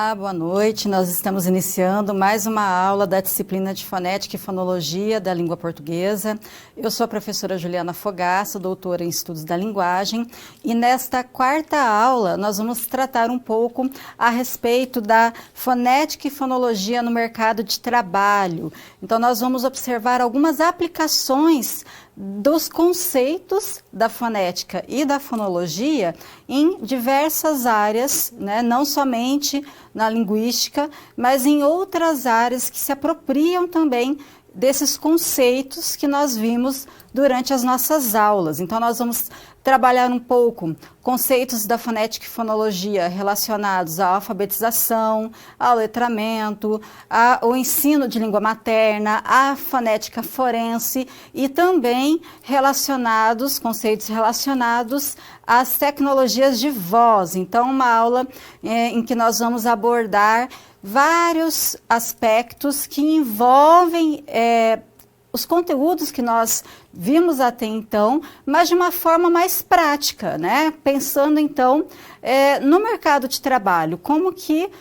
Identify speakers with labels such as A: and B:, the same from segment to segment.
A: Olá, boa noite. Nós estamos iniciando mais uma aula da disciplina de Fonética e Fonologia da Língua Portuguesa. Eu sou a professora Juliana Fogaça, doutora em Estudos da Linguagem, e nesta quarta aula nós vamos tratar um pouco a respeito da fonética e fonologia no mercado de trabalho. Então, nós vamos observar algumas aplicações dos conceitos da fonética e da fonologia em diversas áreas, né? Não somente na linguística, mas em outras áreas que se apropriam também desses conceitos que nós vimos durante as nossas aulas. Então, nós vamos trabalhar um pouco conceitos da fonética e fonologia relacionados à alfabetização, ao letramento, ao ensino de língua materna, à fonética forense e também conceitos relacionados às tecnologias de voz. Então, uma aula em que nós vamos abordar vários aspectos que envolvem os conteúdos que nós vimos até então, mas de uma forma mais prática, né? Pensando então no mercado de trabalho, como que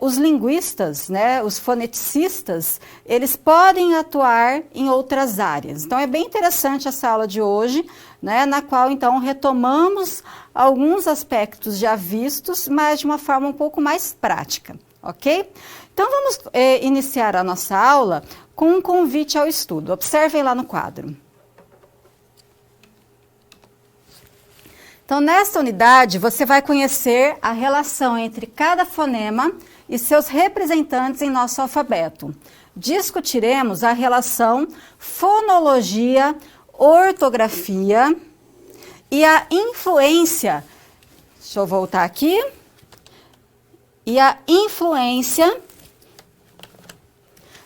A: os linguistas, né, os foneticistas, eles podem atuar em outras áreas. Então é bem interessante essa aula de hoje, né, na qual então retomamos alguns aspectos já vistos, mas de uma forma um pouco mais prática, ok? Então vamos iniciar a nossa aula com um convite ao estudo. Observem lá no quadro. Então, nesta unidade, você vai conhecer a relação entre cada fonema e seus representantes em nosso alfabeto. Discutiremos a relação fonologia, ortografia e a influência, deixa eu voltar aqui, e a influência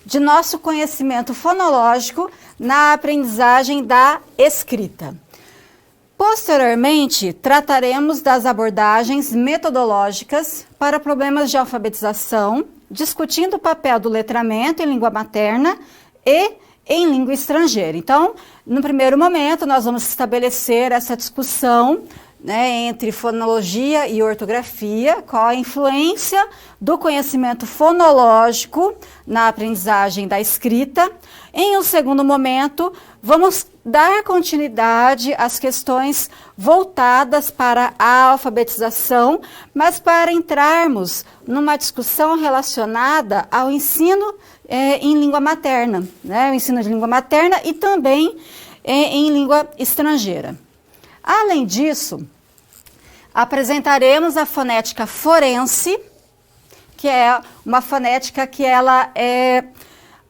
A: de nosso conhecimento fonológico na aprendizagem da escrita. Posteriormente, trataremos das abordagens metodológicas para problemas de alfabetização, discutindo o papel do letramento em língua materna e em língua estrangeira. Então, no primeiro momento, nós vamos estabelecer essa discussão, né, entre fonologia e ortografia, qual a influência do conhecimento fonológico na aprendizagem da escrita. Em um segundo momento, vamos dar continuidade às questões voltadas para a alfabetização, mas para entrarmos numa discussão relacionada ao ensino em língua materna, né, o ensino de língua materna e também em língua estrangeira. Além disso, apresentaremos a fonética forense, que é uma fonética que ela é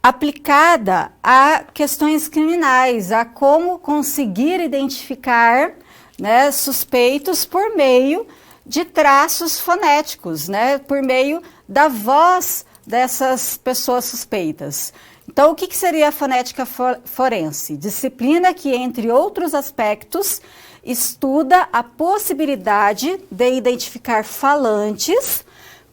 A: aplicada a questões criminais, a como conseguir identificar, né, suspeitos por meio de traços fonéticos, né, por meio da voz dessas pessoas suspeitas. Então, o que seria a fonética forense? Disciplina que, entre outros aspectos, estuda a possibilidade de identificar falantes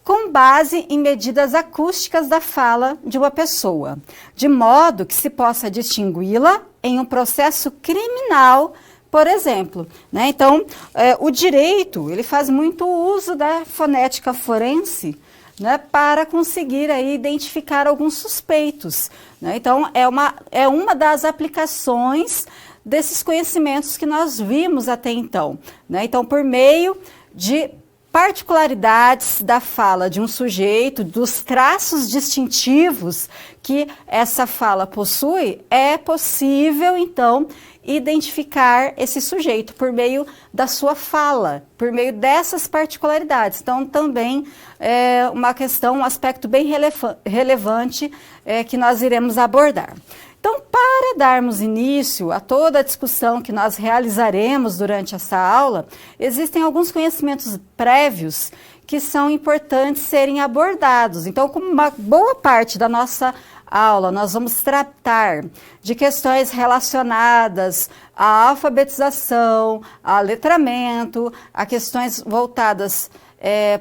A: com base em medidas acústicas da fala de uma pessoa, de modo que se possa distingui-la em um processo criminal, por exemplo, né? Então, o direito, ele faz muito uso da fonética forense, né, para conseguir aí identificar alguns suspeitos, né? Então, é uma das aplicações desses conhecimentos que nós vimos até então, né? Então, por meio de particularidades da fala de um sujeito, dos traços distintivos que essa fala possui, é possível, então, identificar esse sujeito por meio da sua fala, por meio dessas particularidades. Então, também é uma questão, um aspecto bem relevante que nós iremos abordar. Então, para darmos início a toda a discussão que nós realizaremos durante essa aula, existem alguns conhecimentos prévios que são importantes serem abordados. Então, como uma boa parte da nossa aula, nós vamos tratar de questões relacionadas à alfabetização, ao letramento, a questões voltadas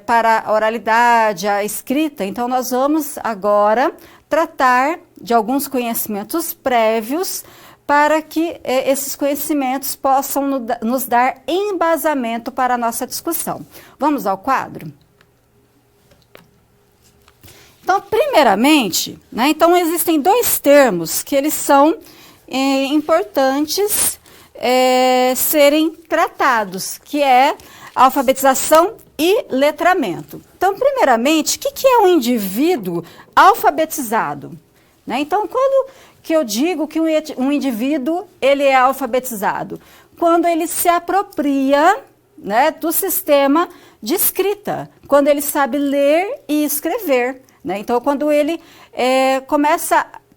A: para a oralidade, a escrita. Então, nós vamos agora tratar de alguns conhecimentos prévios para que esses conhecimentos possam nos dar embasamento para a nossa discussão. Vamos ao quadro? Então, primeiramente, né, então existem dois termos que eles são importantes serem tratados, que é alfabetização e letramento. Então, primeiramente, o que é um indivíduo alfabetizado? Né? Então, quando que eu digo que um indivíduo ele é alfabetizado? Quando ele se apropria, né, do sistema de escrita, quando ele sabe ler e escrever. Né? Então, quando ele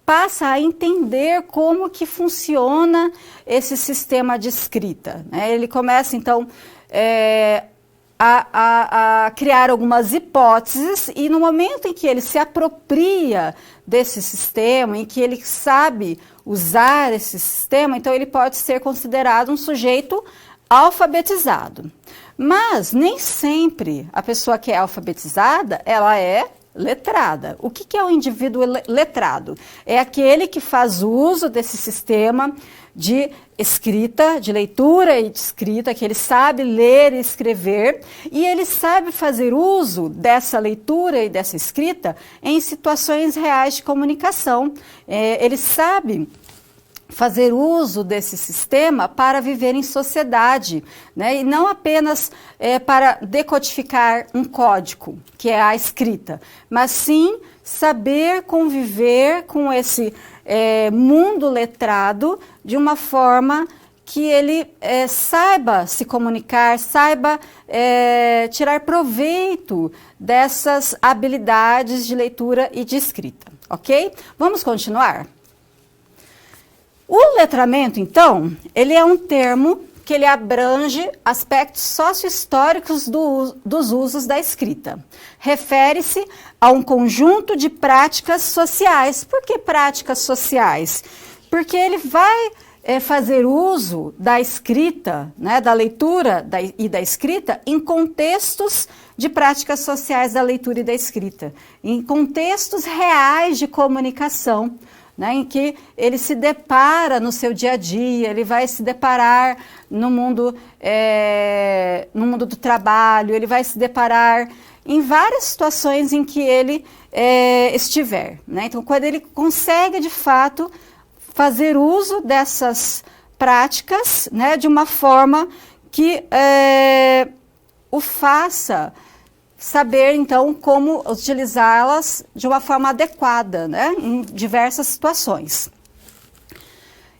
A: passa a entender como que funciona esse sistema de escrita. Né? Ele começa, então, a criar algumas hipóteses e no momento em que ele se apropria desse sistema, em que ele sabe usar esse sistema, então ele pode ser considerado um sujeito alfabetizado. Mas nem sempre a pessoa que é alfabetizada, ela é letrada. O que é o indivíduo letrado? É aquele que faz uso desse sistema de escrita, de leitura e de escrita, que ele sabe ler e escrever, e ele sabe fazer uso dessa leitura e dessa escrita em situações reais de comunicação. Ele sabe fazer uso desse sistema para viver em sociedade, né? E não apenas para decodificar um código, que é a escrita, mas sim saber conviver com esse mundo letrado de uma forma que ele saiba se comunicar, saiba tirar proveito dessas habilidades de leitura e de escrita, ok? Vamos continuar? O letramento, então, ele é um termo que ele abrange aspectos sócio-históricos dos usos da escrita. Refere-se a um conjunto de práticas sociais. Por que práticas sociais? Porque ele vai fazer uso da escrita, né, da leitura e da escrita em contextos de práticas sociais da leitura e da escrita, em contextos reais de comunicação. Né, em que ele se depara no seu dia a dia, ele vai se deparar no mundo do trabalho, ele vai se deparar em várias situações em que ele estiver. Né? Então, quando ele consegue, de fato, fazer uso dessas práticas, né, de uma forma que o faça saber, então, como utilizá-las de uma forma adequada, né, em diversas situações.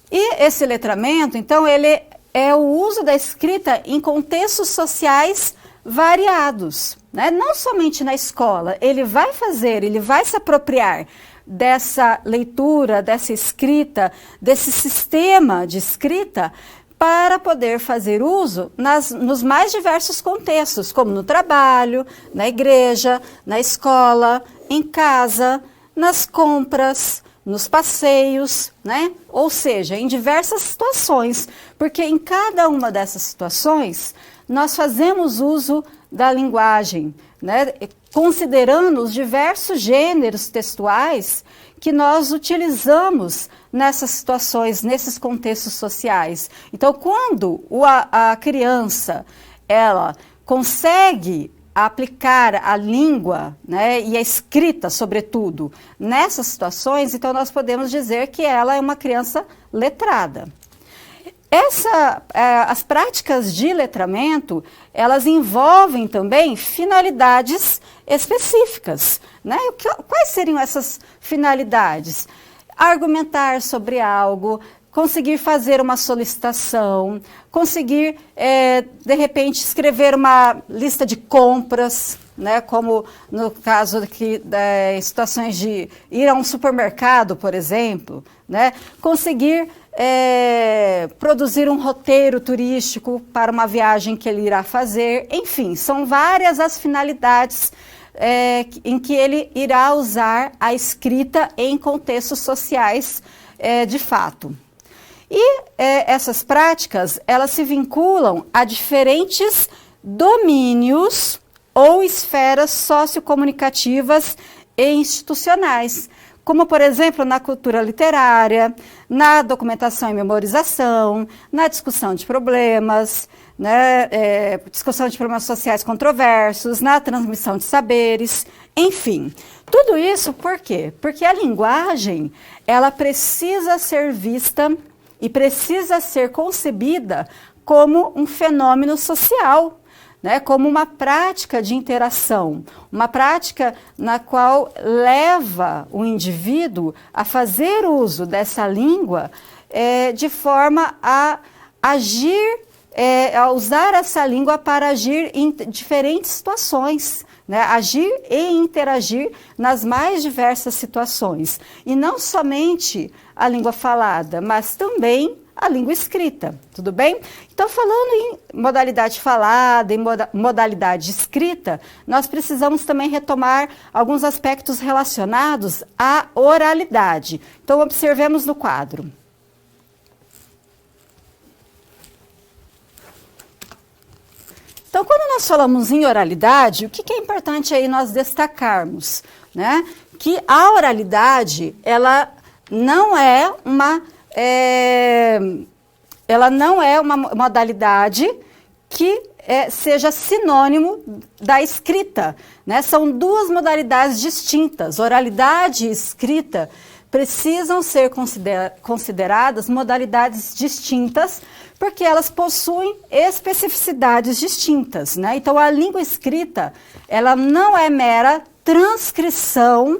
A: E esse letramento, então, ele é o uso da escrita em contextos sociais variados, né, não somente na escola. Ele vai se apropriar dessa leitura, dessa escrita, desse sistema de escrita, para poder fazer uso nos mais diversos contextos, como no trabalho, na igreja, na escola, em casa, nas compras, nos passeios, né? Ou seja, em diversas situações, porque em cada uma dessas situações nós fazemos uso da linguagem, né? Considerando os diversos gêneros textuais que nós utilizamos nessas situações, nesses contextos sociais. Então, quando a criança ela consegue aplicar a língua, né, e a escrita, sobretudo, nessas situações, então nós podemos dizer que ela é uma criança letrada. As práticas de letramento, elas envolvem também finalidades específicas. Né? Quais seriam essas finalidades? Argumentar sobre algo, conseguir fazer uma solicitação, conseguir, de repente, escrever uma lista de compras, né? Como no caso aqui, situações de ir a um supermercado, por exemplo, né? Conseguir produzir um roteiro turístico para uma viagem que ele irá fazer. Enfim, são várias as finalidades em que ele irá usar a escrita em contextos sociais de fato. E essas práticas, elas se vinculam a diferentes domínios ou esferas sociocomunicativas e institucionais, como, por exemplo, na cultura literária, na documentação e memorização, na discussão de problemas, né, discussão de problemas sociais controversos, na transmissão de saberes, enfim. Tudo isso por quê? Porque a linguagem, ela precisa ser vista e precisa ser concebida como um fenômeno social, né, como uma prática de interação, uma prática na qual leva o indivíduo a fazer uso dessa língua de forma a agir, a usar essa língua para agir em diferentes situações, né, agir e interagir nas mais diversas situações. E não somente a língua falada, mas também a língua escrita, tudo bem? Então, falando em modalidade falada, em modalidade escrita, nós precisamos também retomar alguns aspectos relacionados à oralidade. Então, observemos no quadro. Então, quando nós falamos em oralidade, o que é importante aí nós destacarmos, né? Que a oralidade, ela não é uma modalidade que seja sinônimo da escrita, né? São duas modalidades distintas. Oralidade e escrita precisam ser consideradas modalidades distintas, porque elas possuem especificidades distintas, né? Então, a língua escrita, ela não é mera transcrição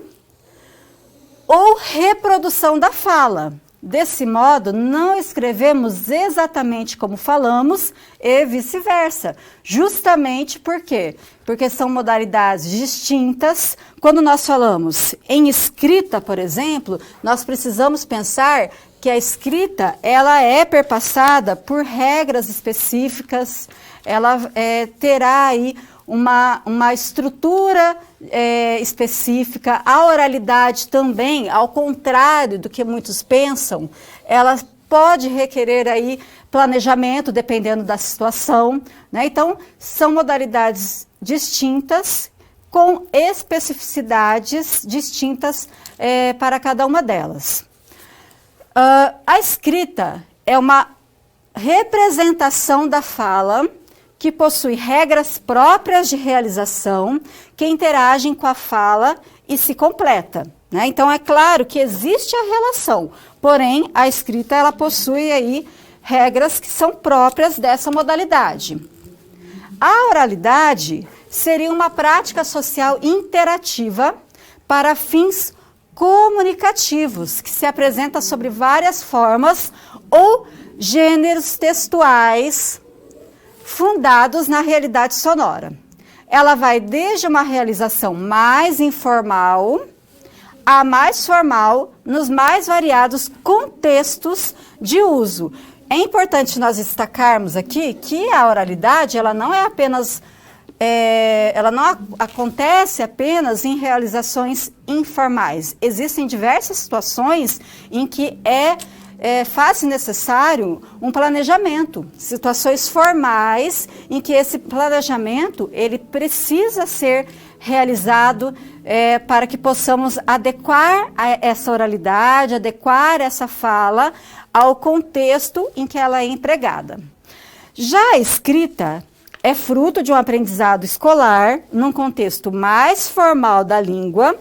A: ou reprodução da fala. Desse modo, não escrevemos exatamente como falamos e vice-versa. Justamente por quê? Porque são modalidades distintas. Quando nós falamos em escrita, por exemplo, nós precisamos pensar que a escrita, ela é perpassada por regras específicas, ela terá aí uma estrutura específica. A oralidade também, ao contrário do que muitos pensam, ela pode requerer aí planejamento, dependendo da situação, né? Então, são modalidades distintas, com especificidades distintas para cada uma delas. A escrita é uma representação da fala que possui regras próprias de realização que interagem com a fala e se completa, né? Então, é claro que existe a relação, porém, a escrita ela possui aí regras que são próprias dessa modalidade. A oralidade seria uma prática social interativa para fins comunicativos, que se apresenta sobre várias formas ou gêneros textuais fundados na realidade sonora. Ela vai desde uma realização mais informal a mais formal nos mais variados contextos de uso. É importante nós destacarmos aqui que a oralidade, ela não é apenas ela não acontece apenas em realizações informais. Existem diversas situações em que faz-se necessário um planejamento, situações formais em que esse planejamento ele precisa ser realizado para que possamos adequar essa oralidade, adequar essa fala ao contexto em que ela é empregada. Já a escrita é fruto de um aprendizado escolar num contexto mais formal da língua,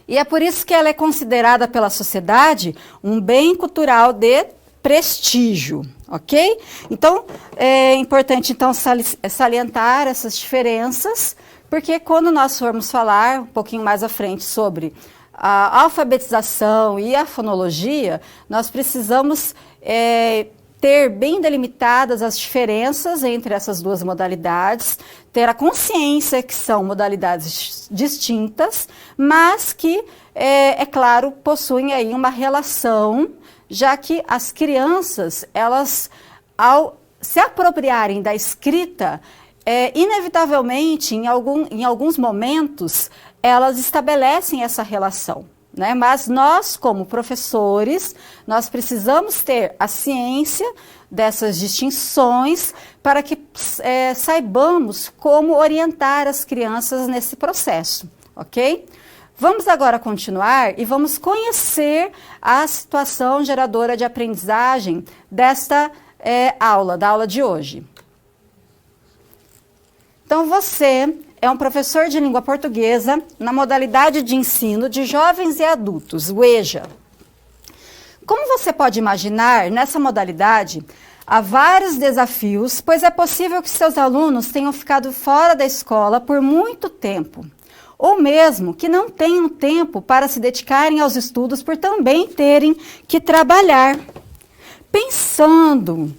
A: e é por isso que ela é considerada pela sociedade um bem cultural de prestígio, ok? Então, é importante então salientar essas diferenças, porque quando nós formos falar um pouquinho mais à frente sobre a alfabetização e a fonologia, nós precisamos ter bem delimitadas as diferenças entre essas duas modalidades, ter a consciência que são modalidades distintas, mas que, é claro, possuem aí uma relação, já que as crianças, elas, ao se apropriarem da escrita, inevitavelmente, em alguns momentos, elas estabelecem essa relação, né? Mas nós, como professores, nós precisamos ter a ciência dessas distinções para que saibamos como orientar as crianças nesse processo, ok? Vamos agora continuar e vamos conhecer a situação geradora de aprendizagem desta aula, da aula de hoje. Então, você é um professor de língua portuguesa na modalidade de ensino de jovens e adultos, o EJA. Como você pode imaginar, nessa modalidade, há vários desafios, pois é possível que seus alunos tenham ficado fora da escola por muito tempo, ou mesmo que não tenham tempo para se dedicarem aos estudos por também terem que trabalhar. Pensando,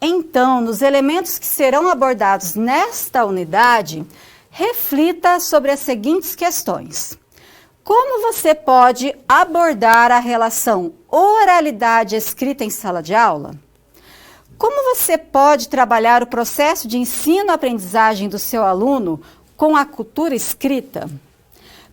A: então, nos elementos que serão abordados nesta unidade, reflita sobre as seguintes questões. Como você pode abordar a relação oralidade escrita em sala de aula? Como você pode trabalhar o processo de ensino-aprendizagem do seu aluno com a cultura escrita?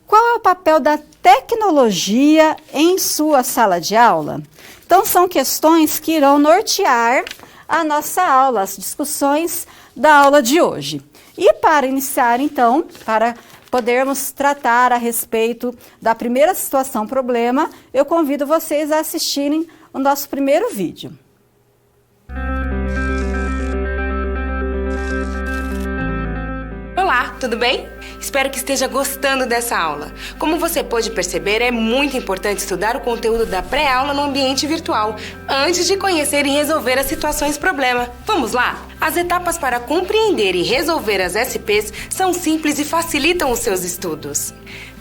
A: Qual é o papel da tecnologia em sua sala de aula? Então, são questões que irão nortear a nossa aula, as discussões da aula de hoje. E para iniciar, então, para podermos tratar a respeito da primeira situação problema, eu convido vocês a assistirem o nosso primeiro vídeo.
B: Olá, tudo bem? Espero que esteja gostando dessa aula. Como você pode perceber, é muito importante estudar o conteúdo da pré-aula no ambiente virtual, antes de conhecer e resolver as situações problema. Vamos lá? As etapas para compreender e resolver as SPs são simples e facilitam os seus estudos.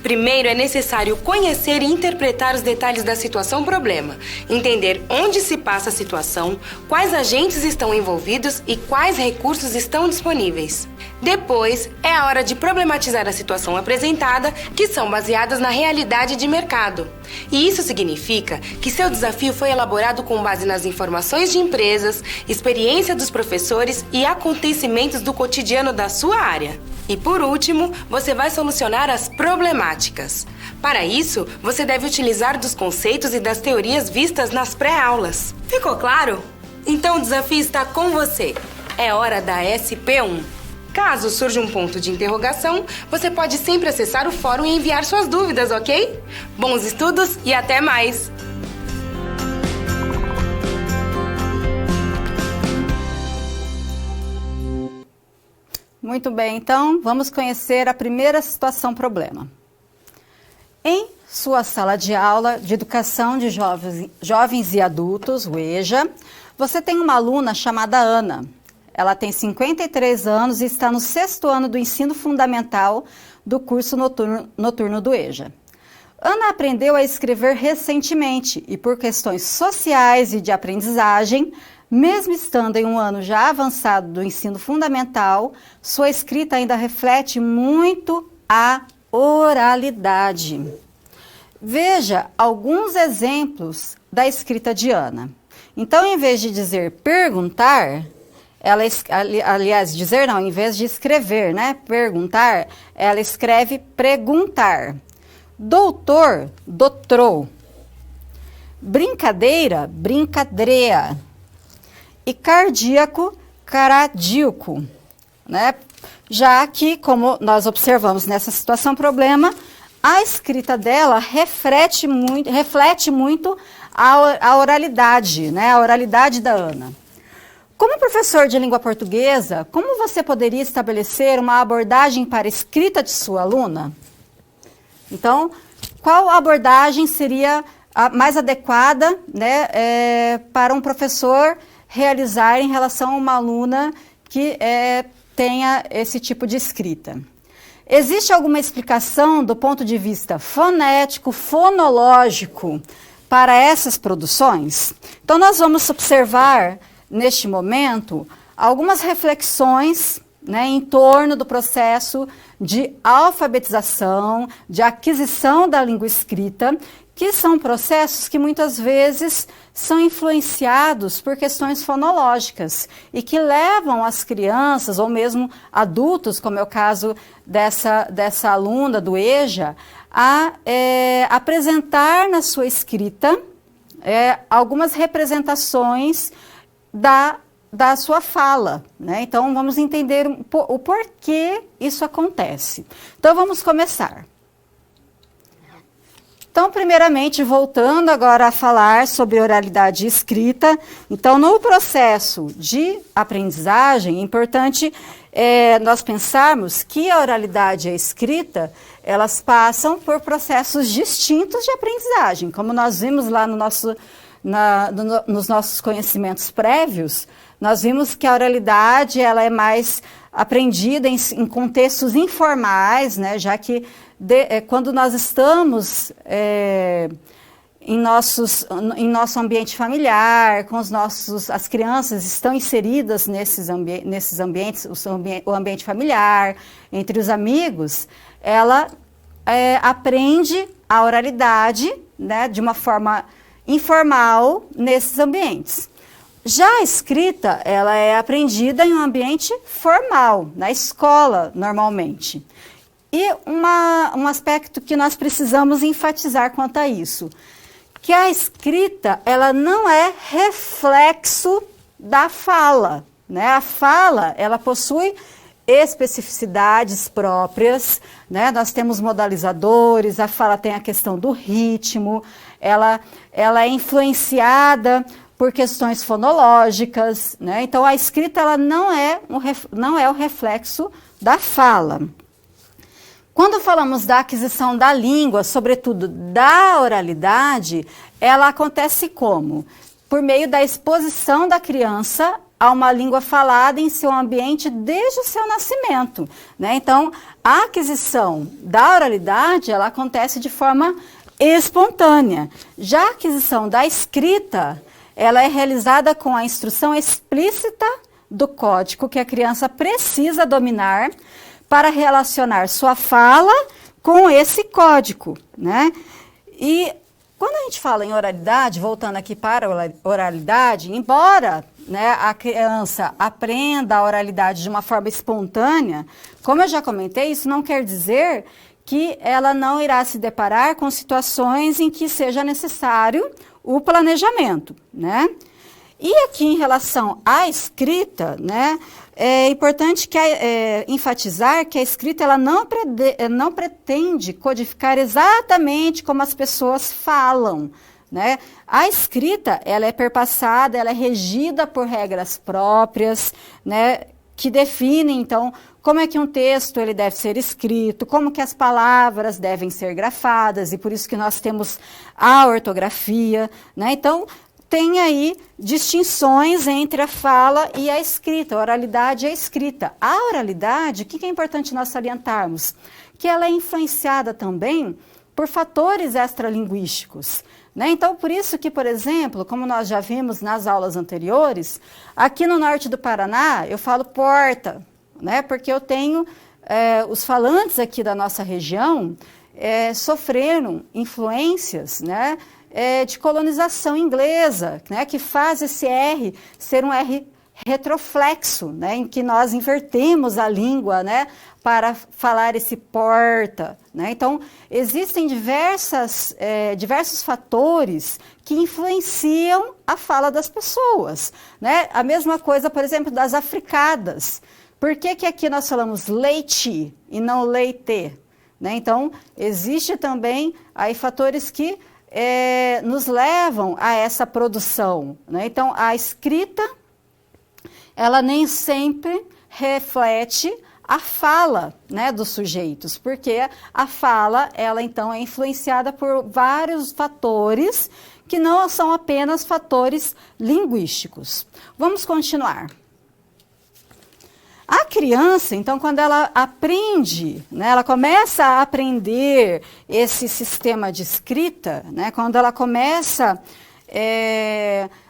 B: Primeiro, é necessário conhecer e interpretar os detalhes da situação problema, entender onde se passa a situação, quais agentes estão envolvidos e quais recursos estão disponíveis. Depois, é a hora de problematizar a situação apresentada, que são baseadas na realidade de mercado. E isso significa que seu desafio foi elaborado com base nas informações de empresas, experiência dos professores e acontecimentos do cotidiano da sua área. E por último, você vai solucionar as problemáticas. Para isso, você deve utilizar dos conceitos e das teorias vistas nas pré-aulas. Ficou claro? Então o desafio está com você. É hora da SP1. Caso surja um ponto de interrogação, você pode sempre acessar o fórum e enviar suas dúvidas, ok? Bons estudos e até mais!
A: Muito bem, então vamos conhecer a primeira situação problema. Em sua sala de aula de educação de jovens e adultos, o EJA, você tem uma aluna chamada Ana. Ela tem 53 anos e está no 6º ano do ensino fundamental do curso noturno do EJA. Ana aprendeu a escrever recentemente e por questões sociais e de aprendizagem, mesmo estando em um ano já avançado do ensino fundamental, sua escrita ainda reflete muito a oralidade. Veja alguns exemplos da escrita de Ana. Então, em vez de dizer perguntar, em vez de escrever, né, perguntar, ela escreve preguntar. Doutor, doutrou. Brincadeira, brincadreia. E cardíaco, caradíaco, né? Já que, como nós observamos nessa situação problema, a escrita dela reflete muito a oralidade, né? A oralidade da Ana. Como professor de língua portuguesa, como você poderia estabelecer uma abordagem para a escrita de sua aluna? Então, qual abordagem seria a mais adequada, né, para um professor realizar em relação a uma aluna que tenha esse tipo de escrita? Existe alguma explicação do ponto de vista fonético, fonológico para essas produções? Então, nós vamos observar neste momento algumas reflexões, né, em torno do processo de alfabetização, de aquisição da língua escrita, que são processos que muitas vezes são influenciados por questões fonológicas e que levam as crianças ou mesmo adultos, como é o caso dessa aluna do EJA, a apresentar na sua escrita algumas representações da sua fala, né? Então, vamos entender o porquê isso acontece. Então, vamos começar. Então, primeiramente, voltando agora a falar sobre oralidade e escrita. Então, no processo de aprendizagem, é importante nós pensarmos que a oralidade e a escrita, elas passam por processos distintos de aprendizagem. Como nós vimos lá no nos nossos conhecimentos prévios, nós vimos que a oralidade ela é mais aprendida em contextos informais, né, já que quando nós estamos em nosso ambiente familiar, as crianças estão inseridas nesses ambientes, o ambiente familiar, entre os amigos, ela aprende a oralidade, né, de uma forma informal nesses ambientes. Já a escrita, ela é aprendida em um ambiente formal, na escola, normalmente. E um aspecto que nós precisamos enfatizar quanto a isso, que a escrita, ela não é reflexo da fala, né? A fala, ela possui especificidades próprias, né? Nós temos modalizadores, a fala tem a questão do ritmo, ela é influenciada por questões fonológicas, né? Então, a escrita ela não é o reflexo da fala. Quando falamos da aquisição da língua, sobretudo da oralidade, ela acontece como? Por meio da exposição da criança a uma língua falada em seu ambiente desde o seu nascimento, né? Então, a aquisição da oralidade, ela acontece de forma espontânea. Já a aquisição da escrita, ela é realizada com a instrução explícita do código que a criança precisa dominar para relacionar sua fala com esse código, né? E quando a gente fala em oralidade, voltando aqui para a oralidade, embora, né, a criança aprenda a oralidade de uma forma espontânea, como eu já comentei, isso não quer dizer que ela não irá se deparar com situações em que seja necessário o planejamento, né? E aqui em relação à escrita, né, é importante enfatizar que a escrita ela não pretende codificar exatamente como as pessoas falam, né? A escrita ela é perpassada, ela é regida por regras próprias, né, que definem, então, como é que um texto ele deve ser escrito, como que as palavras devem ser grafadas, e por isso que nós temos a ortografia, né? Então, tem aí distinções entre a fala e a escrita, a oralidade e a escrita. A oralidade, o que é importante nós salientarmos? Que ela é influenciada também por fatores extralinguísticos, né? Então, por isso que, por exemplo, como nós já vimos nas aulas anteriores, aqui no norte do Paraná, eu falo porta, né? Porque eu tenho, os falantes aqui da nossa região sofreram influências, né, de colonização inglesa, né, que faz esse R ser um R retroflexo, né, em que nós invertemos a língua, né, para falar esse porta, né? Então, existem diversos fatores que influenciam a fala das pessoas, né? A mesma coisa, por exemplo, das africadas. Por que que aqui nós falamos leite e não leite? Né? Então, existe também aí fatores que nos levam a essa produção, né? Então, a escrita, ela nem sempre reflete a fala, né, dos sujeitos, porque a fala, ela então é influenciada por vários fatores que não são apenas fatores linguísticos. Vamos continuar. A criança, então, quando ela aprende, né, ela começa a aprender esse sistema de escrita, né, quando ela começa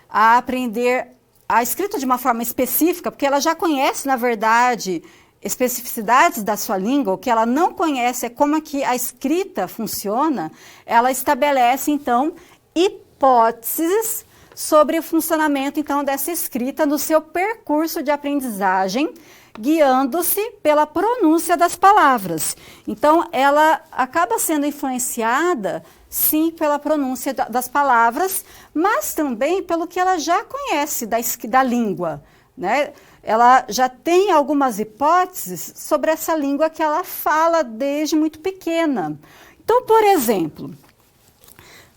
A: a aprender a escrita de uma forma específica, porque ela já conhece, na verdade, especificidades da sua língua, o que ela não conhece é como é que a escrita funciona, ela estabelece, então, hipóteses sobre o funcionamento, então, dessa escrita no seu percurso de aprendizagem, guiando-se pela pronúncia das palavras. Então, ela acaba sendo influenciada, sim, pela pronúncia das palavras, mas também pelo que ela já conhece da língua, né? Ela já tem algumas hipóteses sobre essa língua que ela fala desde muito pequena. Então, por exemplo,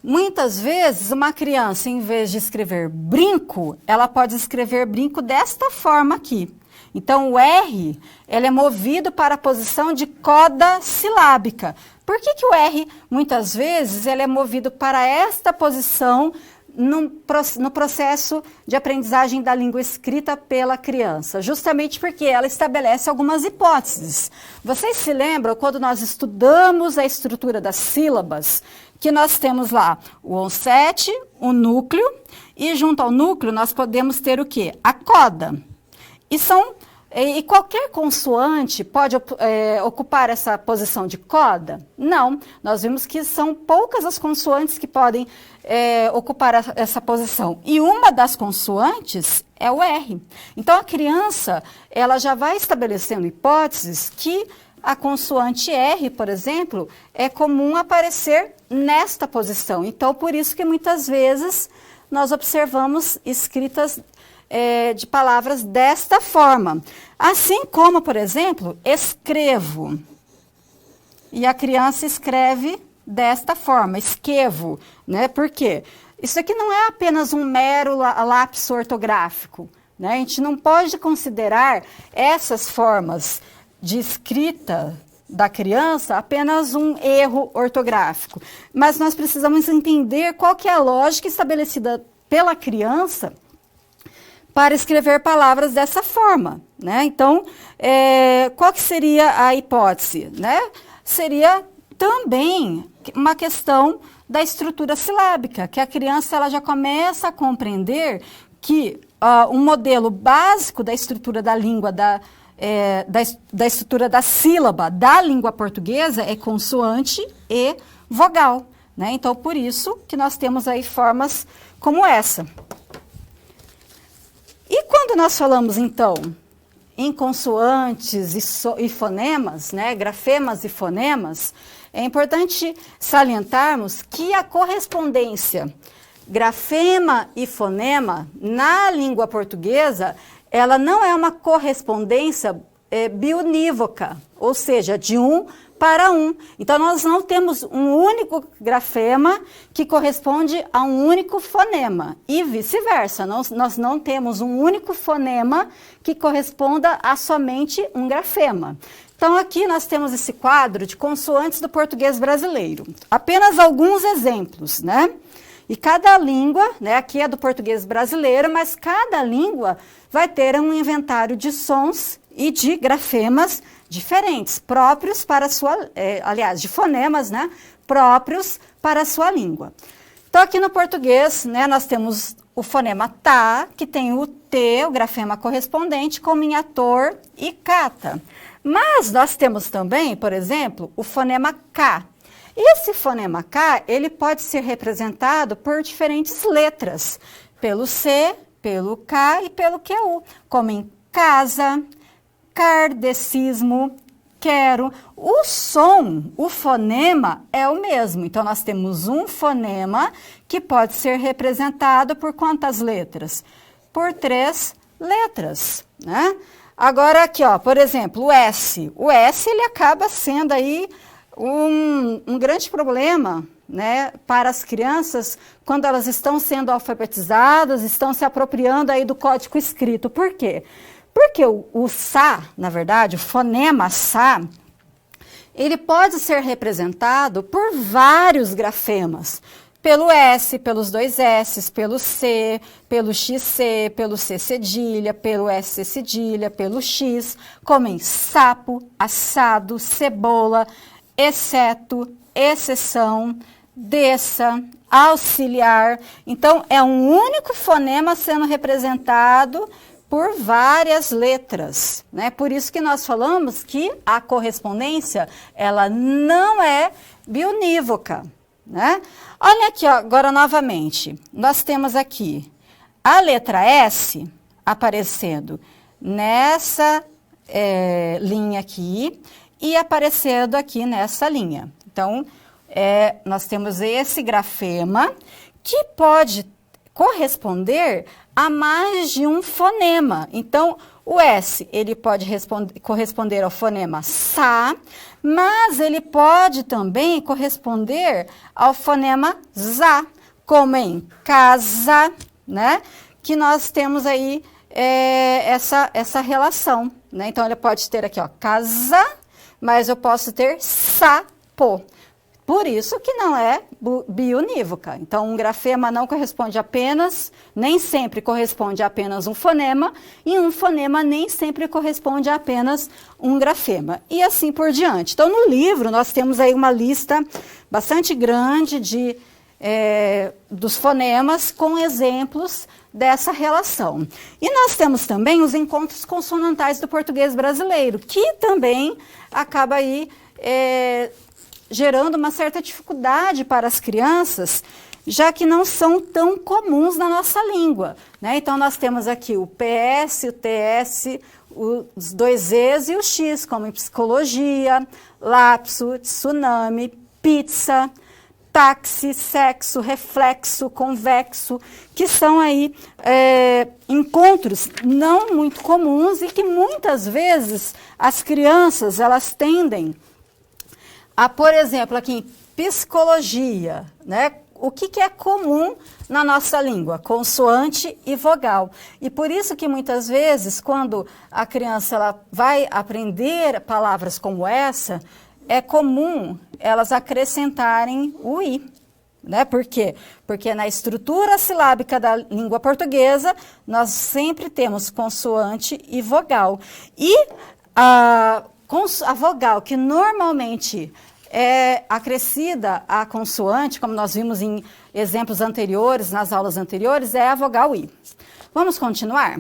A: Muitas vezes, uma criança, em vez de escrever brinco, ela pode escrever brinco desta forma aqui. Então, o R, ele é movido para a posição de coda silábica. Por que o R, muitas vezes, ele é movido para esta posição no processo de aprendizagem da língua escrita pela criança? Justamente porque ela estabelece algumas hipóteses. Vocês se lembram quando nós estudamos a estrutura das sílabas, que nós temos lá o onset, o núcleo, e junto ao núcleo nós podemos ter o quê? A coda. E qualquer consoante pode ocupar essa posição de coda? Não. Nós vimos que são poucas as consoantes que podem ocupar essa posição. E uma das consoantes é o R. Então, a criança, ela já vai estabelecendo hipóteses que a consoante R, por exemplo, é comum aparecer nesta posição. Então, por isso que muitas vezes nós observamos escritas de palavras desta forma. Assim como, por exemplo, escrevo. E a criança escreve desta forma, esquevo, né? Por quê? Isso aqui não é apenas um mero lapso ortográfico, né? A gente não pode considerar essas formas de escrita da criança apenas um erro ortográfico. Mas nós precisamos entender qual que é a lógica estabelecida pela criança para escrever palavras dessa forma, né? Então, qual que seria a hipótese, né? Seria também uma questão da estrutura silábica, que a criança ela já começa a compreender que um modelo básico da estrutura da língua, da estrutura da sílaba da língua portuguesa é consoante e vogal, né? Então, por isso que nós temos aí formas como essa. E quando nós falamos, então, em consoantes e fonemas, né, grafemas e fonemas, é importante salientarmos que a correspondência grafema e fonema na língua portuguesa, ela não é uma correspondência biunívoca, ou seja, de um para um. Então, nós não temos um único grafema que corresponde a um único fonema e vice-versa. Nós não temos um único fonema que corresponda a somente um grafema. Então, aqui nós temos esse quadro de consoantes do português brasileiro. Apenas alguns exemplos, né? E cada língua, né, aqui é do português brasileiro, mas cada língua vai ter um inventário de sons e de grafemas diferentes, próprios para a sua, aliás, de fonemas, né, próprios para a sua língua. Então, aqui no português, né, nós temos o fonema tá, que tem o T, o grafema correspondente, como em ator e cata. Mas nós temos também, por exemplo, o fonema K. E esse fonema K, ele pode ser representado por diferentes letras, pelo C, pelo K e pelo QU, como em casa, kardecismo, quero. O som, o fonema é o mesmo. Então, nós temos um fonema que pode ser representado por quantas letras? Por 3 letras, né? Agora, aqui, ó, por exemplo, o S. O S, ele acaba sendo aí um grande problema, né, para as crianças quando elas estão sendo alfabetizadas, estão se apropriando aí do código escrito. Por quê? Porque o Sá, na verdade, o fonema Sá, ele pode ser representado por vários grafemas. Pelo S, pelos 2 S, pelo C, pelo XC, pelo C cedilha, pelo S cedilha, pelo X, como em sapo, assado, cebola, exceto, exceção, desça, auxiliar. Então, é um único fonema sendo representado por várias letras, né? Por isso que nós falamos que a correspondência, ela não é biunívoca, né? Olha aqui, ó, agora novamente, nós temos aqui a letra S aparecendo nessa linha aqui e aparecendo aqui nessa linha. Então, nós temos esse grafema que pode corresponder a mais de um fonema. Então, O S, ele pode corresponder ao fonema sa, mas ele pode também corresponder ao fonema za, como em casa, né? Que nós temos aí essa relação, né? Então, ele pode ter aqui, ó, casa, mas eu posso ter sapo. Por isso que não é biunívoca. Então, um grafema não corresponde apenas, nem sempre corresponde a apenas um fonema, e um fonema nem sempre corresponde a apenas um grafema. E assim por diante. Então, no livro, nós temos aí uma lista bastante grande dos fonemas com exemplos dessa relação. E nós temos também os encontros consonantais do português brasileiro, que também acaba aí gerando uma certa dificuldade para as crianças, já que não são tão comuns na nossa língua, né? Então, nós temos aqui o PS, o TS, os dois Es e o X, como em psicologia, lapso, tsunami, pizza, táxi, sexo, reflexo, convexo, que são aí encontros não muito comuns e que muitas vezes as crianças, elas tendem por exemplo, aqui em psicologia, né? O que é comum na nossa língua? Consoante e vogal. E por isso que muitas vezes, quando a criança ela vai aprender palavras como essa, é comum elas acrescentarem o i. Né? Por quê? Porque na estrutura silábica da língua portuguesa, nós sempre temos consoante e vogal. E a vogal, que normalmente é acrescida à consoante, como nós vimos em exemplos anteriores, nas aulas anteriores, é a vogal I. Vamos continuar?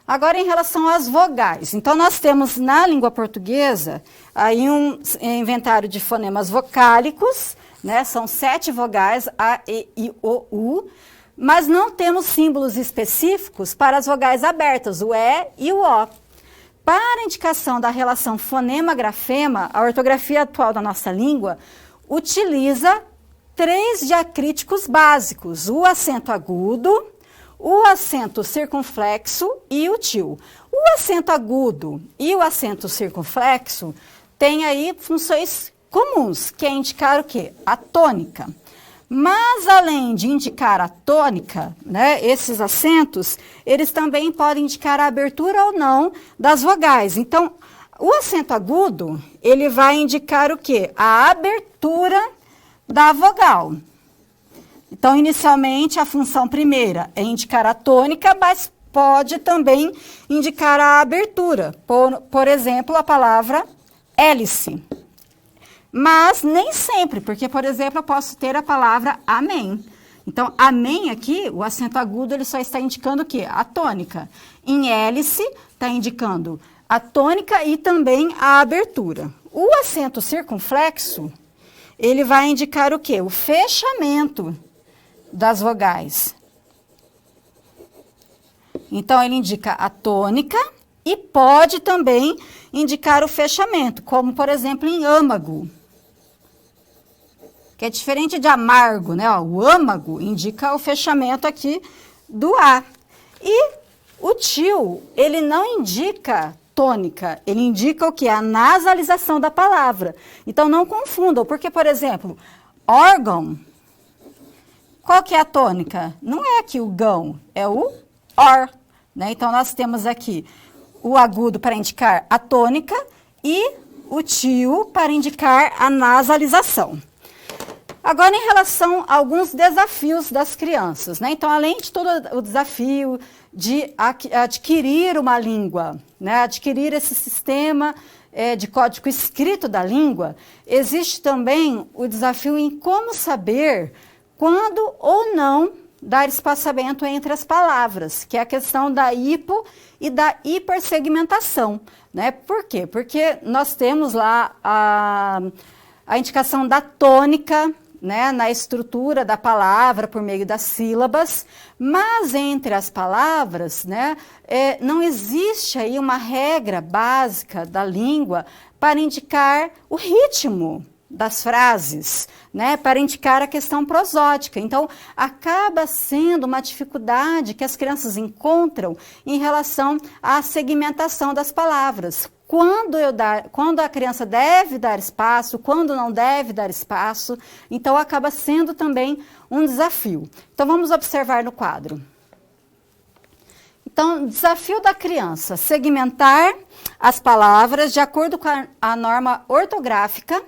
A: Agora, em relação às vogais. Então, nós temos na língua portuguesa aí um inventário de fonemas vocálicos, né? São 7 vogais, A, E, I, O, U, mas não temos símbolos específicos para as vogais abertas, o E e o O. Para a indicação da relação fonema-grafema, a ortografia atual da nossa língua utiliza 3 diacríticos básicos, o acento agudo, o acento circunflexo e o til. O acento agudo e o acento circunflexo têm aí funções comuns, que é indicar o quê? A tônica. Mas, além de indicar a tônica, né, esses acentos, eles também podem indicar a abertura ou não das vogais. Então, o acento agudo, ele vai indicar o quê? A abertura da vogal. Então, inicialmente, a função primeira é indicar a tônica, mas pode também indicar a abertura. Por exemplo, a palavra hélice. Mas nem sempre, porque, por exemplo, eu posso ter a palavra amém. Então, amém aqui, o acento agudo, ele só está indicando o quê? A tônica. Em hélice, está indicando a tônica e também a abertura. O acento circunflexo, ele vai indicar o quê? O fechamento das vogais. Então, ele indica a tônica e pode também indicar o fechamento, como, por exemplo, em âmago. Que é diferente de amargo, né? Ó, o âmago indica o fechamento aqui do A. E o til, ele não indica tônica, ele indica o que? A nasalização da palavra. Então, não confundam, porque, por exemplo, órgão, qual que é a tônica? Não é aqui o gão, é o or, né? Então, nós temos aqui o agudo para indicar a tônica e o til para indicar a nasalização. Agora, em relação a alguns desafios das crianças, né? Então, além de todo o desafio de adquirir uma língua, né? Adquirir esse sistema de código escrito da língua, existe também o desafio em como saber quando ou não dar espaçamento entre as palavras, que é a questão da hipo e da hipersegmentação, né? Por quê? Porque nós temos lá a indicação da tônica, né, na estrutura da palavra por meio das sílabas, mas entre as palavras, né, não existe aí uma regra básica da língua para indicar o ritmo das frases, né, para indicar a questão prosódica. Então, acaba sendo uma dificuldade que as crianças encontram em relação à segmentação das palavras. Quando a criança deve dar espaço, quando não deve dar espaço, então acaba sendo também um desafio. Então, vamos observar no quadro. Então, desafio da criança, segmentar as palavras de acordo com a norma ortográfica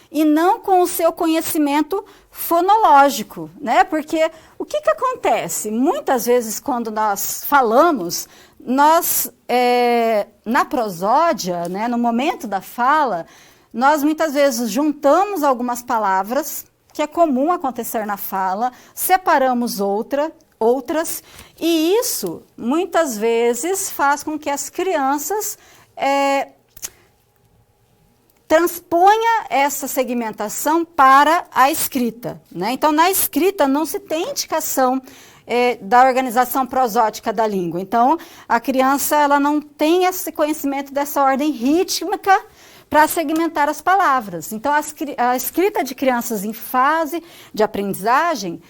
A: e não com o seu conhecimento fonológico, né? Porque o que acontece? Muitas vezes, quando nós falamos, nós, na prosódia, né, no momento da fala, nós muitas vezes juntamos algumas palavras, que é comum acontecer na fala, separamos outras, e isso, muitas vezes, faz com que as crianças transponha essa segmentação para a escrita, né? Então, na escrita não se tem indicação da organização prosódica da língua. Então, a criança ela não tem esse conhecimento dessa ordem rítmica para segmentar as palavras. Então, a escrita de crianças em fase de aprendizagem,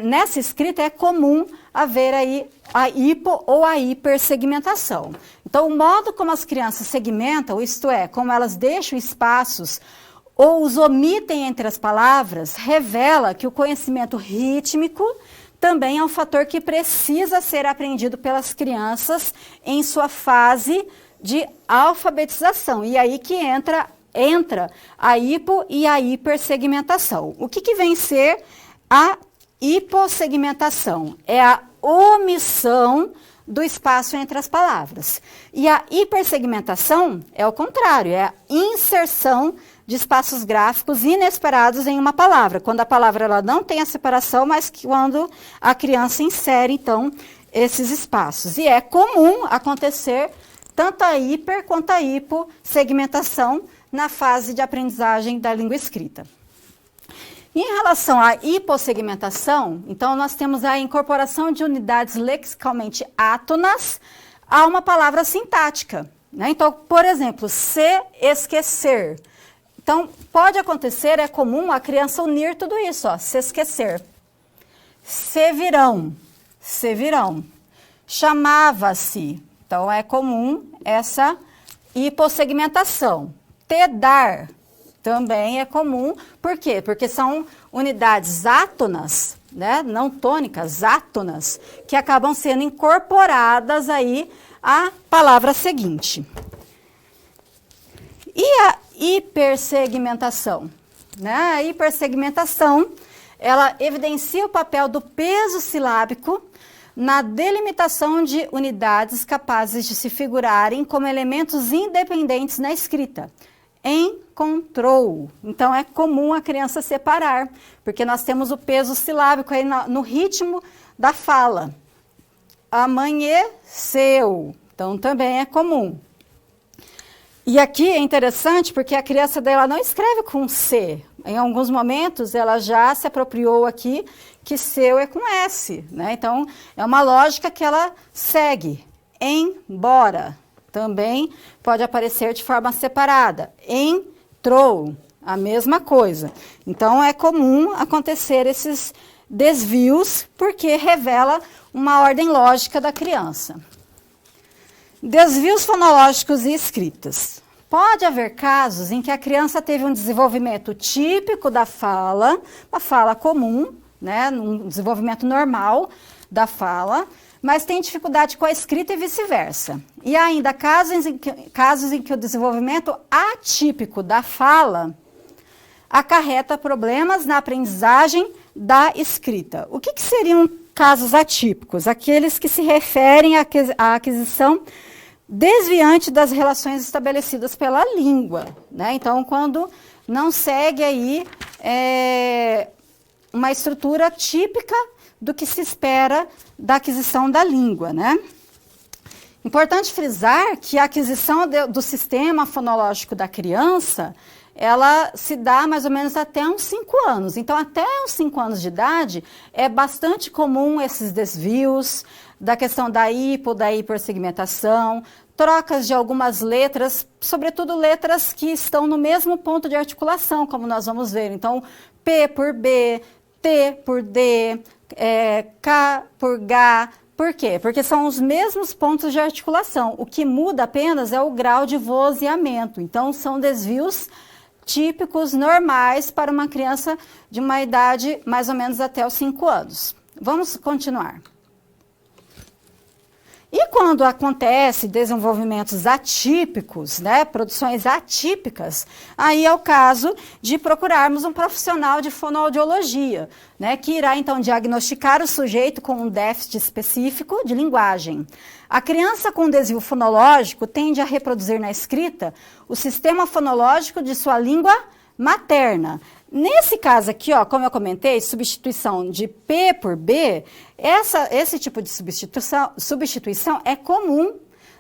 A: nessa escrita é comum haver aí a hipo ou a hipersegmentação. Então, o modo como as crianças segmentam, isto é, como elas deixam espaços ou os omitem entre as palavras, revela que o conhecimento rítmico também é um fator que precisa ser aprendido pelas crianças em sua fase de alfabetização. E aí que entra a hipo e a hipersegmentação. O que vem ser a hipossegmentação? É a omissão do espaço entre as palavras. E a hipersegmentação é o contrário, é a inserção de espaços gráficos inesperados em uma palavra, quando a palavra ela não tem a separação, mas quando a criança insere, então, esses espaços. E é comum acontecer tanto a hiper quanto a hipossegmentação na fase de aprendizagem da língua escrita. Em relação à hipossegmentação, então, nós temos a incorporação de unidades lexicalmente átonas a uma palavra sintática, né? Então, por exemplo, se esquecer. Então, pode acontecer, é comum a criança unir tudo isso, ó, se esquecer. Se virão. Chamava-se. Então, é comum essa hipossegmentação. Te dar. Também é comum, por quê? Porque são unidades átonas, né, não tônicas, átonas, que acabam sendo incorporadas aí à palavra seguinte. E a hipersegmentação? Né? A hipersegmentação, ela evidencia o papel do peso silábico na delimitação de unidades capazes de se figurarem como elementos independentes na escrita. Encontrou. Então, é comum a criança separar, porque nós temos o peso silábico aí no ritmo da fala. Amanheceu. Então, também é comum. E aqui é interessante porque a criança dela não escreve com C. Em alguns momentos, ela já se apropriou aqui que seu é com S, né? Então, é uma lógica que ela segue. Embora. Também pode aparecer de forma separada. Entrou, a mesma coisa. Então, é comum acontecer esses desvios, porque revela uma ordem lógica da criança. Desvios fonológicos e escritas. Pode haver casos em que a criança teve um desenvolvimento típico da fala, uma fala comum, né, um desenvolvimento normal da fala, mas tem dificuldade com a escrita e vice-versa. E ainda casos em que o desenvolvimento atípico da fala acarreta problemas na aprendizagem da escrita. O que seriam casos atípicos? Aqueles que se referem à aquisição desviante das relações estabelecidas pela língua, né? Então, quando não segue aí uma estrutura típica do que se espera da aquisição da língua, né? Importante frisar que a aquisição do sistema fonológico da criança, ela se dá mais ou menos até uns 5 anos. Então, até os 5 anos de idade, é bastante comum esses desvios da questão da hipo, da hipersegmentação. trocas de algumas letras, sobretudo letras que estão no mesmo ponto de articulação, como nós vamos ver. Então, P por B, T por D, K por G. Por quê? Porque são os mesmos pontos de articulação. O que muda apenas é o grau de vozeamento. Então, são desvios típicos, normais, para uma criança de uma idade mais ou menos até os 5 anos. Vamos continuar. E quando acontece desenvolvimentos atípicos, né, produções atípicas, aí é o caso de procurarmos um profissional de fonoaudiologia, né, que irá então diagnosticar o sujeito com um déficit específico de linguagem. A criança com desvio fonológico tende a reproduzir na escrita o sistema fonológico de sua língua materna. Nesse caso aqui, ó, como eu comentei, substituição de P por B, esse tipo de substituição é comum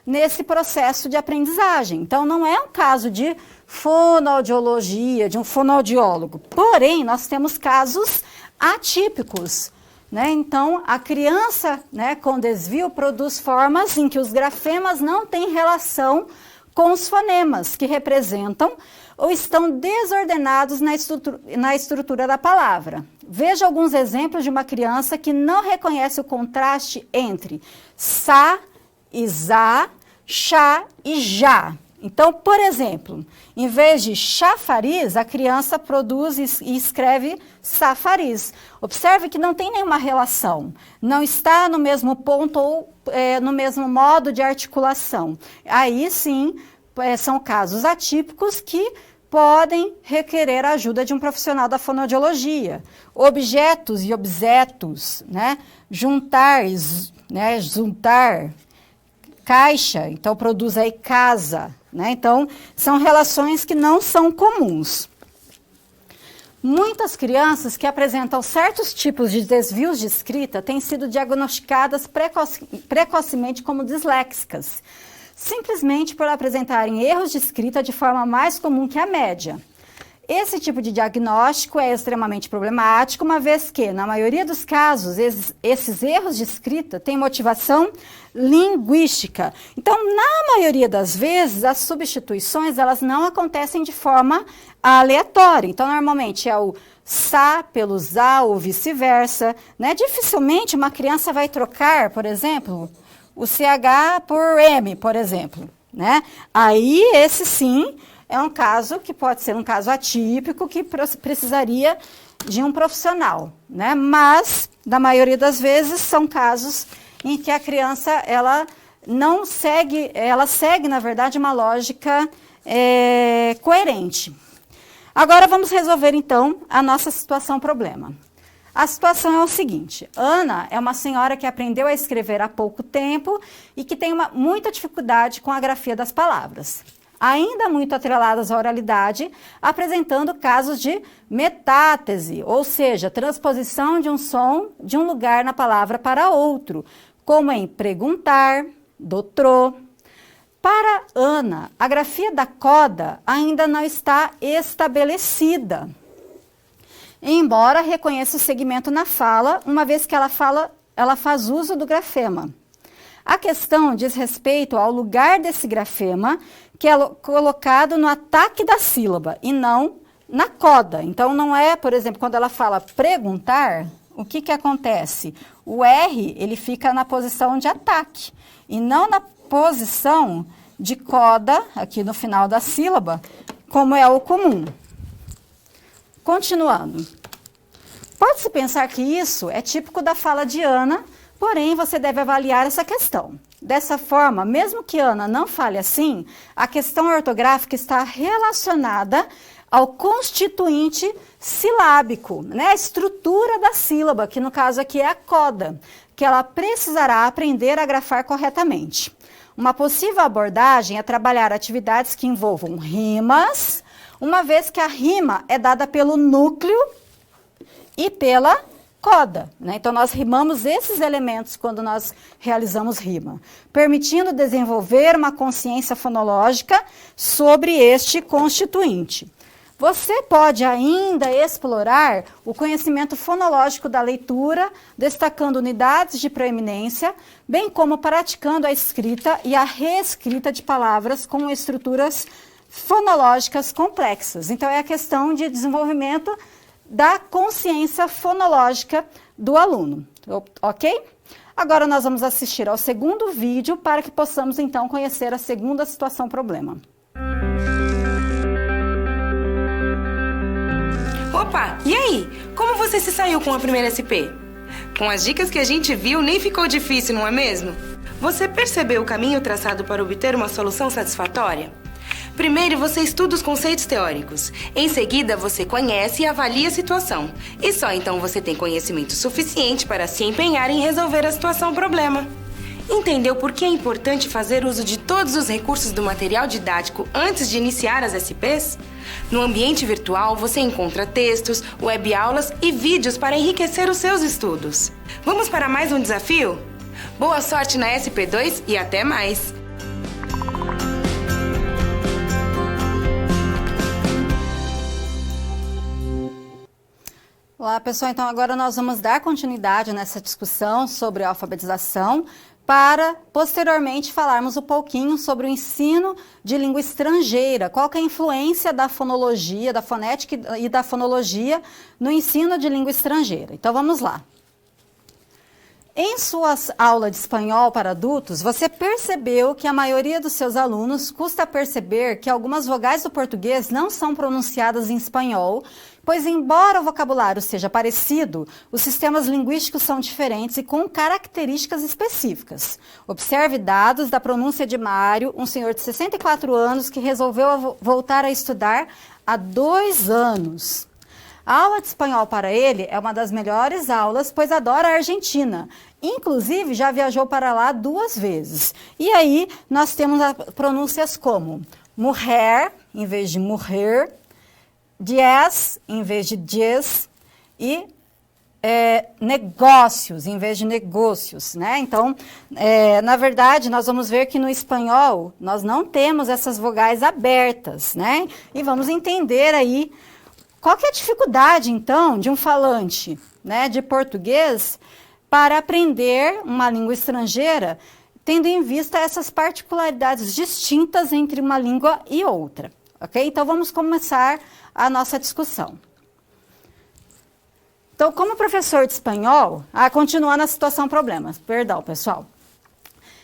A: nesse processo de aprendizagem. Então, não é um caso de fonoaudiologia, de um fonoaudiólogo. Porém, nós temos casos atípicos, né? Então, a criança, né, com desvio produz formas em que os grafemas não têm relação com os fonemas, que representam ou estão desordenados na estrutura da palavra. Veja alguns exemplos de uma criança que não reconhece o contraste entre sa e za, chá e já. Então, por exemplo, em vez de chafariz, a criança produz e escreve safariz. Observe que não tem nenhuma relação, não está no mesmo ponto ou no mesmo modo de articulação. Aí sim, são casos atípicos que podem requerer a ajuda de um profissional da fonoaudiologia. Objetos e obsetos, né? Juntar, né? Juntar, caixa, então produz aí casa, né? Então, são relações que não são comuns. Muitas crianças que apresentam certos tipos de desvios de escrita têm sido diagnosticadas precocemente como disléxicas, simplesmente por apresentarem erros de escrita de forma mais comum que a média. Esse tipo de diagnóstico é extremamente problemático, uma vez que, na maioria dos casos, esses erros de escrita têm motivação linguística. Então, na maioria das vezes, as substituições elas não acontecem de forma aleatória. Então, normalmente é o sa pelo za ou vice-versa, né? Dificilmente uma criança vai trocar, por exemplo, o CH por M, por exemplo, né? Aí, esse sim é um caso que pode ser um caso atípico que precisaria de um profissional, né? Mas, na maioria das vezes, são casos em que a criança, ela segue, na verdade, uma lógica coerente. Agora, vamos resolver, então, a nossa situação-problema. A situação é o seguinte: Ana é uma senhora que aprendeu a escrever há pouco tempo e que tem muita dificuldade com a grafia das palavras, ainda muito atreladas à oralidade, apresentando casos de metátese, ou seja, transposição de um som de um lugar na palavra para outro, como em perguntar, dotrô. Para Ana, a grafia da coda ainda não está estabelecida, embora reconheça o segmento na fala, uma vez que ela faz uso do grafema. A questão diz respeito ao lugar desse grafema, que é colocado no ataque da sílaba e não na coda. Então, não é, por exemplo, quando ela fala perguntar, o que acontece? O R, ele fica na posição de ataque e não na posição de coda, aqui no final da sílaba, como é o comum. Continuando. Pode-se pensar que isso é típico da fala de Ana, porém, você deve avaliar essa questão. Dessa forma, mesmo que Ana não fale assim, a questão ortográfica está relacionada ao constituinte silábico, né? A estrutura da sílaba, que no caso aqui é a coda, que ela precisará aprender a grafar corretamente. Uma possível abordagem é trabalhar atividades que envolvam rimas, uma vez que a rima é dada pelo núcleo e pela coda, né? Então, nós rimamos esses elementos quando nós realizamos rima, permitindo desenvolver uma consciência fonológica sobre este constituinte. Você pode ainda explorar o conhecimento fonológico da leitura, destacando unidades de proeminência, bem como praticando a escrita e a reescrita de palavras com estruturas fonológicas complexas. Então, é a questão de desenvolvimento da consciência fonológica do aluno, ok? Agora nós vamos assistir ao segundo vídeo para que possamos, então, conhecer a segunda situação problema.
B: Opa, e aí? Como você se saiu com a primeira SP? Com as dicas que a gente viu, nem ficou difícil, não é mesmo? Você percebeu o caminho traçado para obter uma solução satisfatória? Primeiro, você estuda os conceitos teóricos. Em seguida, você conhece e avalia a situação. E só então você tem conhecimento suficiente para se empenhar em resolver a situação-problema. Entendeu por que é importante fazer uso de todos os recursos do material didático antes de iniciar as SPs? No ambiente virtual, você encontra textos, web-aulas e vídeos para enriquecer os seus estudos. Vamos para mais um desafio? Boa sorte na SP2 e até mais!
A: Olá, pessoal. Então, agora nós vamos dar continuidade nessa discussão sobre a alfabetização para, posteriormente, falarmos um pouquinho sobre o ensino de língua estrangeira. Qual que é a influência da fonologia, da fonética e da fonologia no ensino de língua estrangeira? Então, vamos lá. Em suas aulas de espanhol para adultos, você percebeu que a maioria dos seus alunos custa perceber que algumas vogais do português não são pronunciadas em espanhol, pois, embora o vocabulário seja parecido, os sistemas linguísticos são diferentes e com características específicas. Observe dados da pronúncia de Mário, um senhor de 64 anos que resolveu voltar a estudar há 2 anos. A aula de espanhol para ele é uma das melhores aulas, pois adora a Argentina. Inclusive, já viajou para lá 2 vezes. E aí, nós temos pronúncias como mujer, em vez de morrer, diez, em vez de diez, e negócios, em vez de negócios, né? Então, na verdade, nós vamos ver que no espanhol, nós não temos essas vogais abertas, né? E vamos entender aí qual que é a dificuldade, então, de um falante, né, de português para aprender uma língua estrangeira, tendo em vista essas particularidades distintas entre uma língua e outra, ok? Então, vamos começar a nossa discussão. Então, como professor de espanhol, continuando a situação problemas, perdão, pessoal.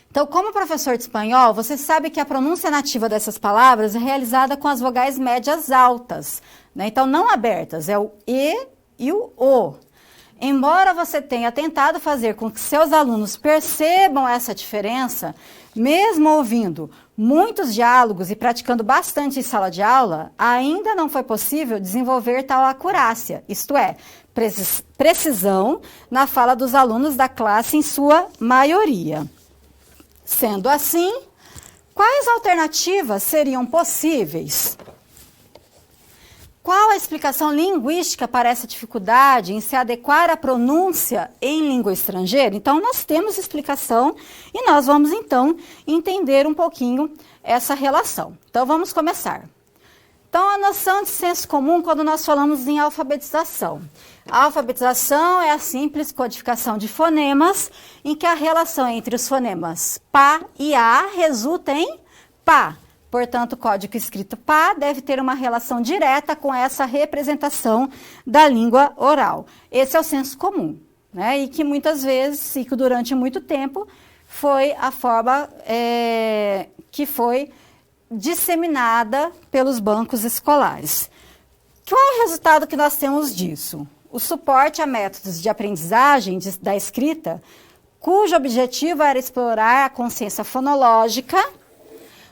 A: Então, como professor de espanhol, você sabe que a pronúncia nativa dessas palavras é realizada com as vogais médias altas, né? Então, não abertas, é o E e o O. Embora você tenha tentado fazer com que seus alunos percebam essa diferença, mesmo ouvindo muitos diálogos e praticando bastante em sala de aula, ainda não foi possível desenvolver tal acurácia, isto é, precisão na fala dos alunos da classe em sua maioria. Sendo assim, quais alternativas seriam possíveis? Qual a explicação linguística para essa dificuldade em se adequar à pronúncia em língua estrangeira? Então, nós temos explicação e nós vamos, então, entender um pouquinho essa relação. Então, vamos começar. Então, a noção de senso comum quando nós falamos em alfabetização. A alfabetização é a simples codificação de fonemas, em que a relação entre os fonemas pá e a resulta em pá. Portanto, o código escrito pá deve ter uma relação direta com essa representação da língua oral. Esse é o senso comum, né? E que muitas vezes, e que durante muito tempo, foi a forma que foi disseminada pelos bancos escolares. Qual é o resultado que nós temos disso? O suporte a métodos de aprendizagem da escrita, cujo objetivo era explorar a consciência fonológica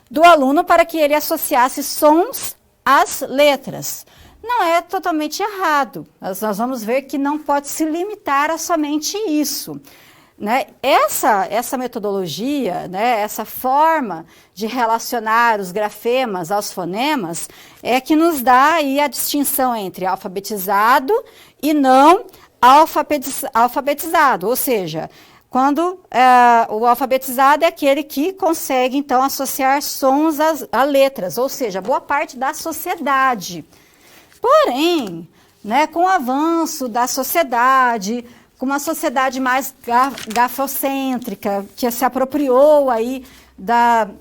A: do aluno para que ele associasse sons às letras. Não é totalmente errado. Nós vamos ver que não pode se limitar a somente isso, né? Essa metodologia, né, essa forma de relacionar os grafemas aos fonemas é que nos dá aí a distinção entre alfabetizado e não alfabetizado, ou seja, quando o alfabetizado é aquele que consegue, então, associar sons a letras, ou seja, boa parte da sociedade. Porém, né, com o avanço da sociedade, com uma sociedade mais grafocêntrica, que se apropriou aí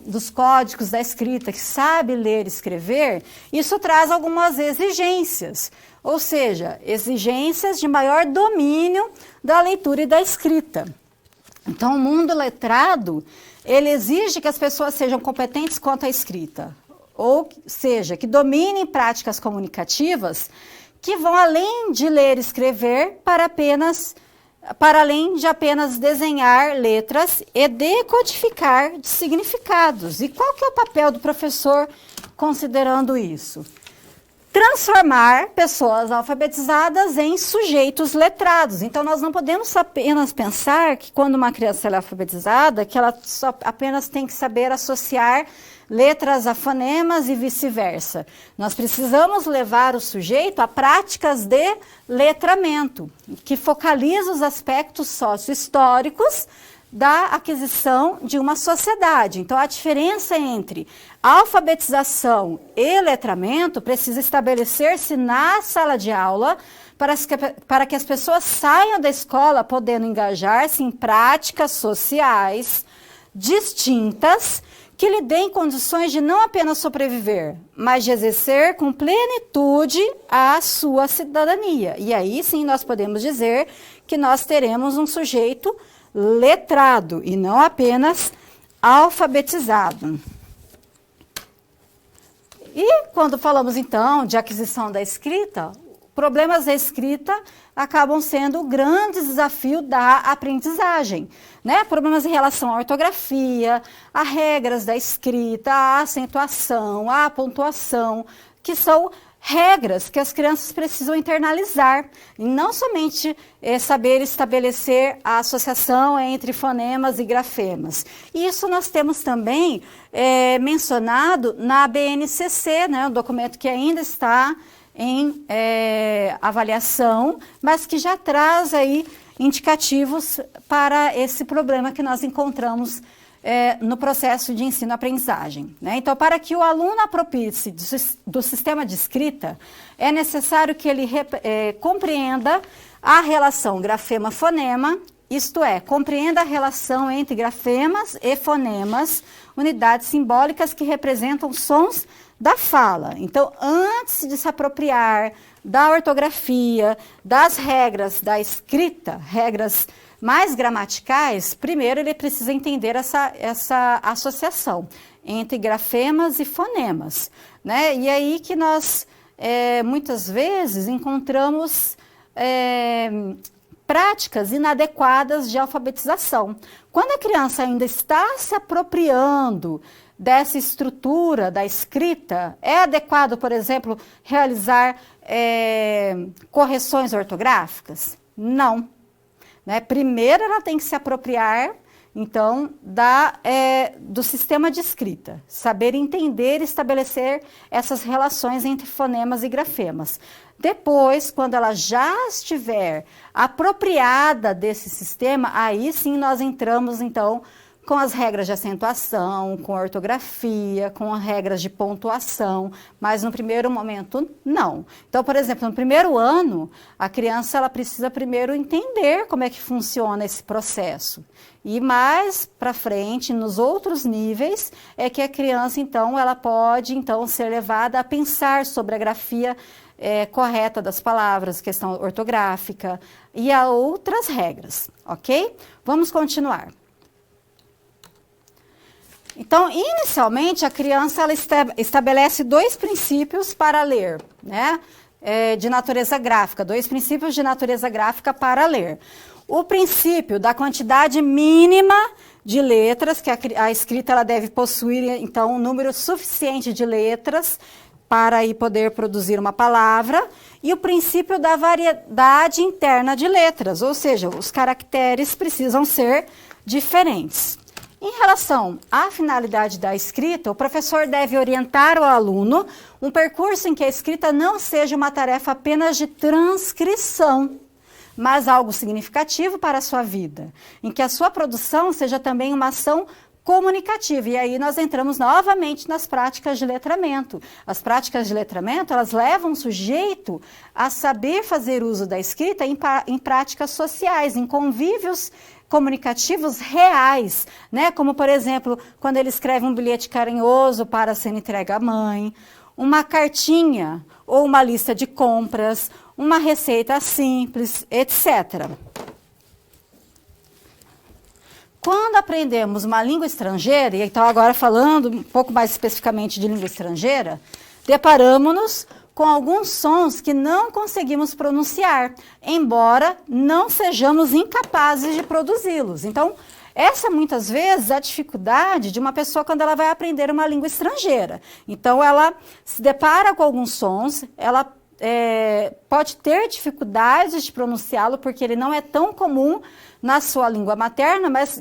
A: dos códigos da escrita, que sabe ler e escrever, isso traz algumas exigências, ou seja, exigências de maior domínio da leitura e da escrita. Então, o mundo letrado, ele exige que as pessoas sejam competentes quanto à escrita, ou seja, que dominem práticas comunicativas que vão além de ler e escrever para além de apenas desenhar letras e decodificar de significados. E qual que é o papel do professor considerando isso? Transformar pessoas alfabetizadas em sujeitos letrados. Então, nós não podemos apenas pensar que quando uma criança é alfabetizada, que ela só apenas tem que saber associar letras a fonemas e vice-versa. Nós precisamos levar o sujeito a práticas de letramento, que focaliza os aspectos sócio-históricos da aquisição de uma sociedade. Então, a diferença entre alfabetização e letramento precisa estabelecer-se na sala de aula para que as pessoas saiam da escola podendo engajar-se em práticas sociais distintas que lhe deem condições de não apenas sobreviver, mas de exercer com plenitude a sua cidadania. E aí sim nós podemos dizer que nós teremos um sujeito letrado e não apenas alfabetizado. E quando falamos então de aquisição da escrita, problemas da escrita acabam sendo o grande desafio da aprendizagem, né? Problemas em relação à ortografia, a regras da escrita, a acentuação, a pontuação, que são regras que as crianças precisam internalizar, e não somente saber estabelecer a associação entre fonemas e grafemas. Isso nós temos também mencionado na BNCC, né, um documento que ainda está em avaliação, mas que já traz aí indicativos para esse problema que nós encontramos no processo de ensino-aprendizagem, né? Então, para que o aluno aproprie-se do sistema de escrita, é necessário que ele compreenda a relação grafema-fonema, isto é, compreenda a relação entre grafemas e fonemas, unidades simbólicas que representam sons da fala. Então, antes de se apropriar da ortografia, das regras da escrita, regras mais gramaticais, primeiro ele precisa entender essa associação entre grafemas e fonemas, né? E aí que nós, muitas vezes, encontramos práticas inadequadas de alfabetização. Quando a criança ainda está se apropriando dessa estrutura da escrita, é adequado, por exemplo, realizar correções ortográficas? Não. Né? Primeiro, ela tem que se apropriar, então, do sistema de escrita, saber entender e estabelecer essas relações entre fonemas e grafemas. Depois, quando ela já estiver apropriada desse sistema, aí sim nós entramos, então, com as regras de acentuação, com a ortografia, com as regras de pontuação, mas no primeiro momento, não. Então, por exemplo, no primeiro ano, a criança ela precisa primeiro entender como é que funciona esse processo. E mais para frente, nos outros níveis, é que a criança, então, ela pode, então, ser levada a pensar sobre a grafia correta das palavras, questão ortográfica e a outras regras, ok? Vamos continuar. Então, inicialmente, a criança ela estabelece 2 princípios para ler, né? De natureza gráfica, 2 princípios de natureza gráfica para ler. O princípio da quantidade mínima de letras, que a escrita ela deve possuir, então, um número suficiente de letras para aí poder produzir uma palavra, e o princípio da variedade interna de letras, ou seja, os caracteres precisam ser diferentes. Em relação à finalidade da escrita, o professor deve orientar o aluno um percurso em que a escrita não seja uma tarefa apenas de transcrição, mas algo significativo para a sua vida, em que a sua produção seja também uma ação comunicativa. E aí nós entramos novamente nas práticas de letramento. As práticas de letramento, elas levam o sujeito a saber fazer uso da escrita em práticas sociais, em convívios comunicativos reais, né? Como, por exemplo, quando ele escreve um bilhete carinhoso para ser entregue à mãe, uma cartinha ou uma lista de compras, uma receita simples, etc. Quando aprendemos uma língua estrangeira, e então agora falando um pouco mais especificamente de língua estrangeira, deparamos-nos com alguns sons que não conseguimos pronunciar, embora não sejamos incapazes de produzi-los. Então, essa é muitas vezes a dificuldade de uma pessoa quando ela vai aprender uma língua estrangeira. Então, ela se depara com alguns sons, ela pode ter dificuldades de pronunciá-lo, porque ele não é tão comum na sua língua materna, mas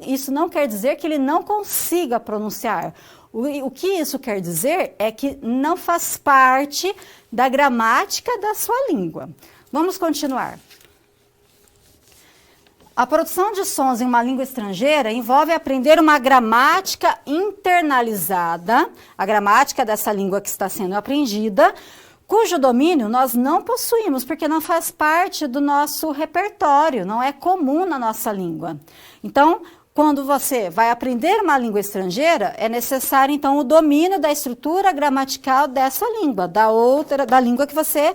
A: isso não quer dizer que ele não consiga pronunciar. O que isso quer dizer é que não faz parte da gramática da sua língua. Vamos continuar. A produção de sons em uma língua estrangeira envolve aprender uma gramática internalizada, a gramática dessa língua que está sendo aprendida, cujo domínio nós não possuímos, porque não faz parte do nosso repertório, não é comum na nossa língua. Então, quando você vai aprender uma língua estrangeira, é necessário, então, o domínio da estrutura gramatical dessa língua, da língua que você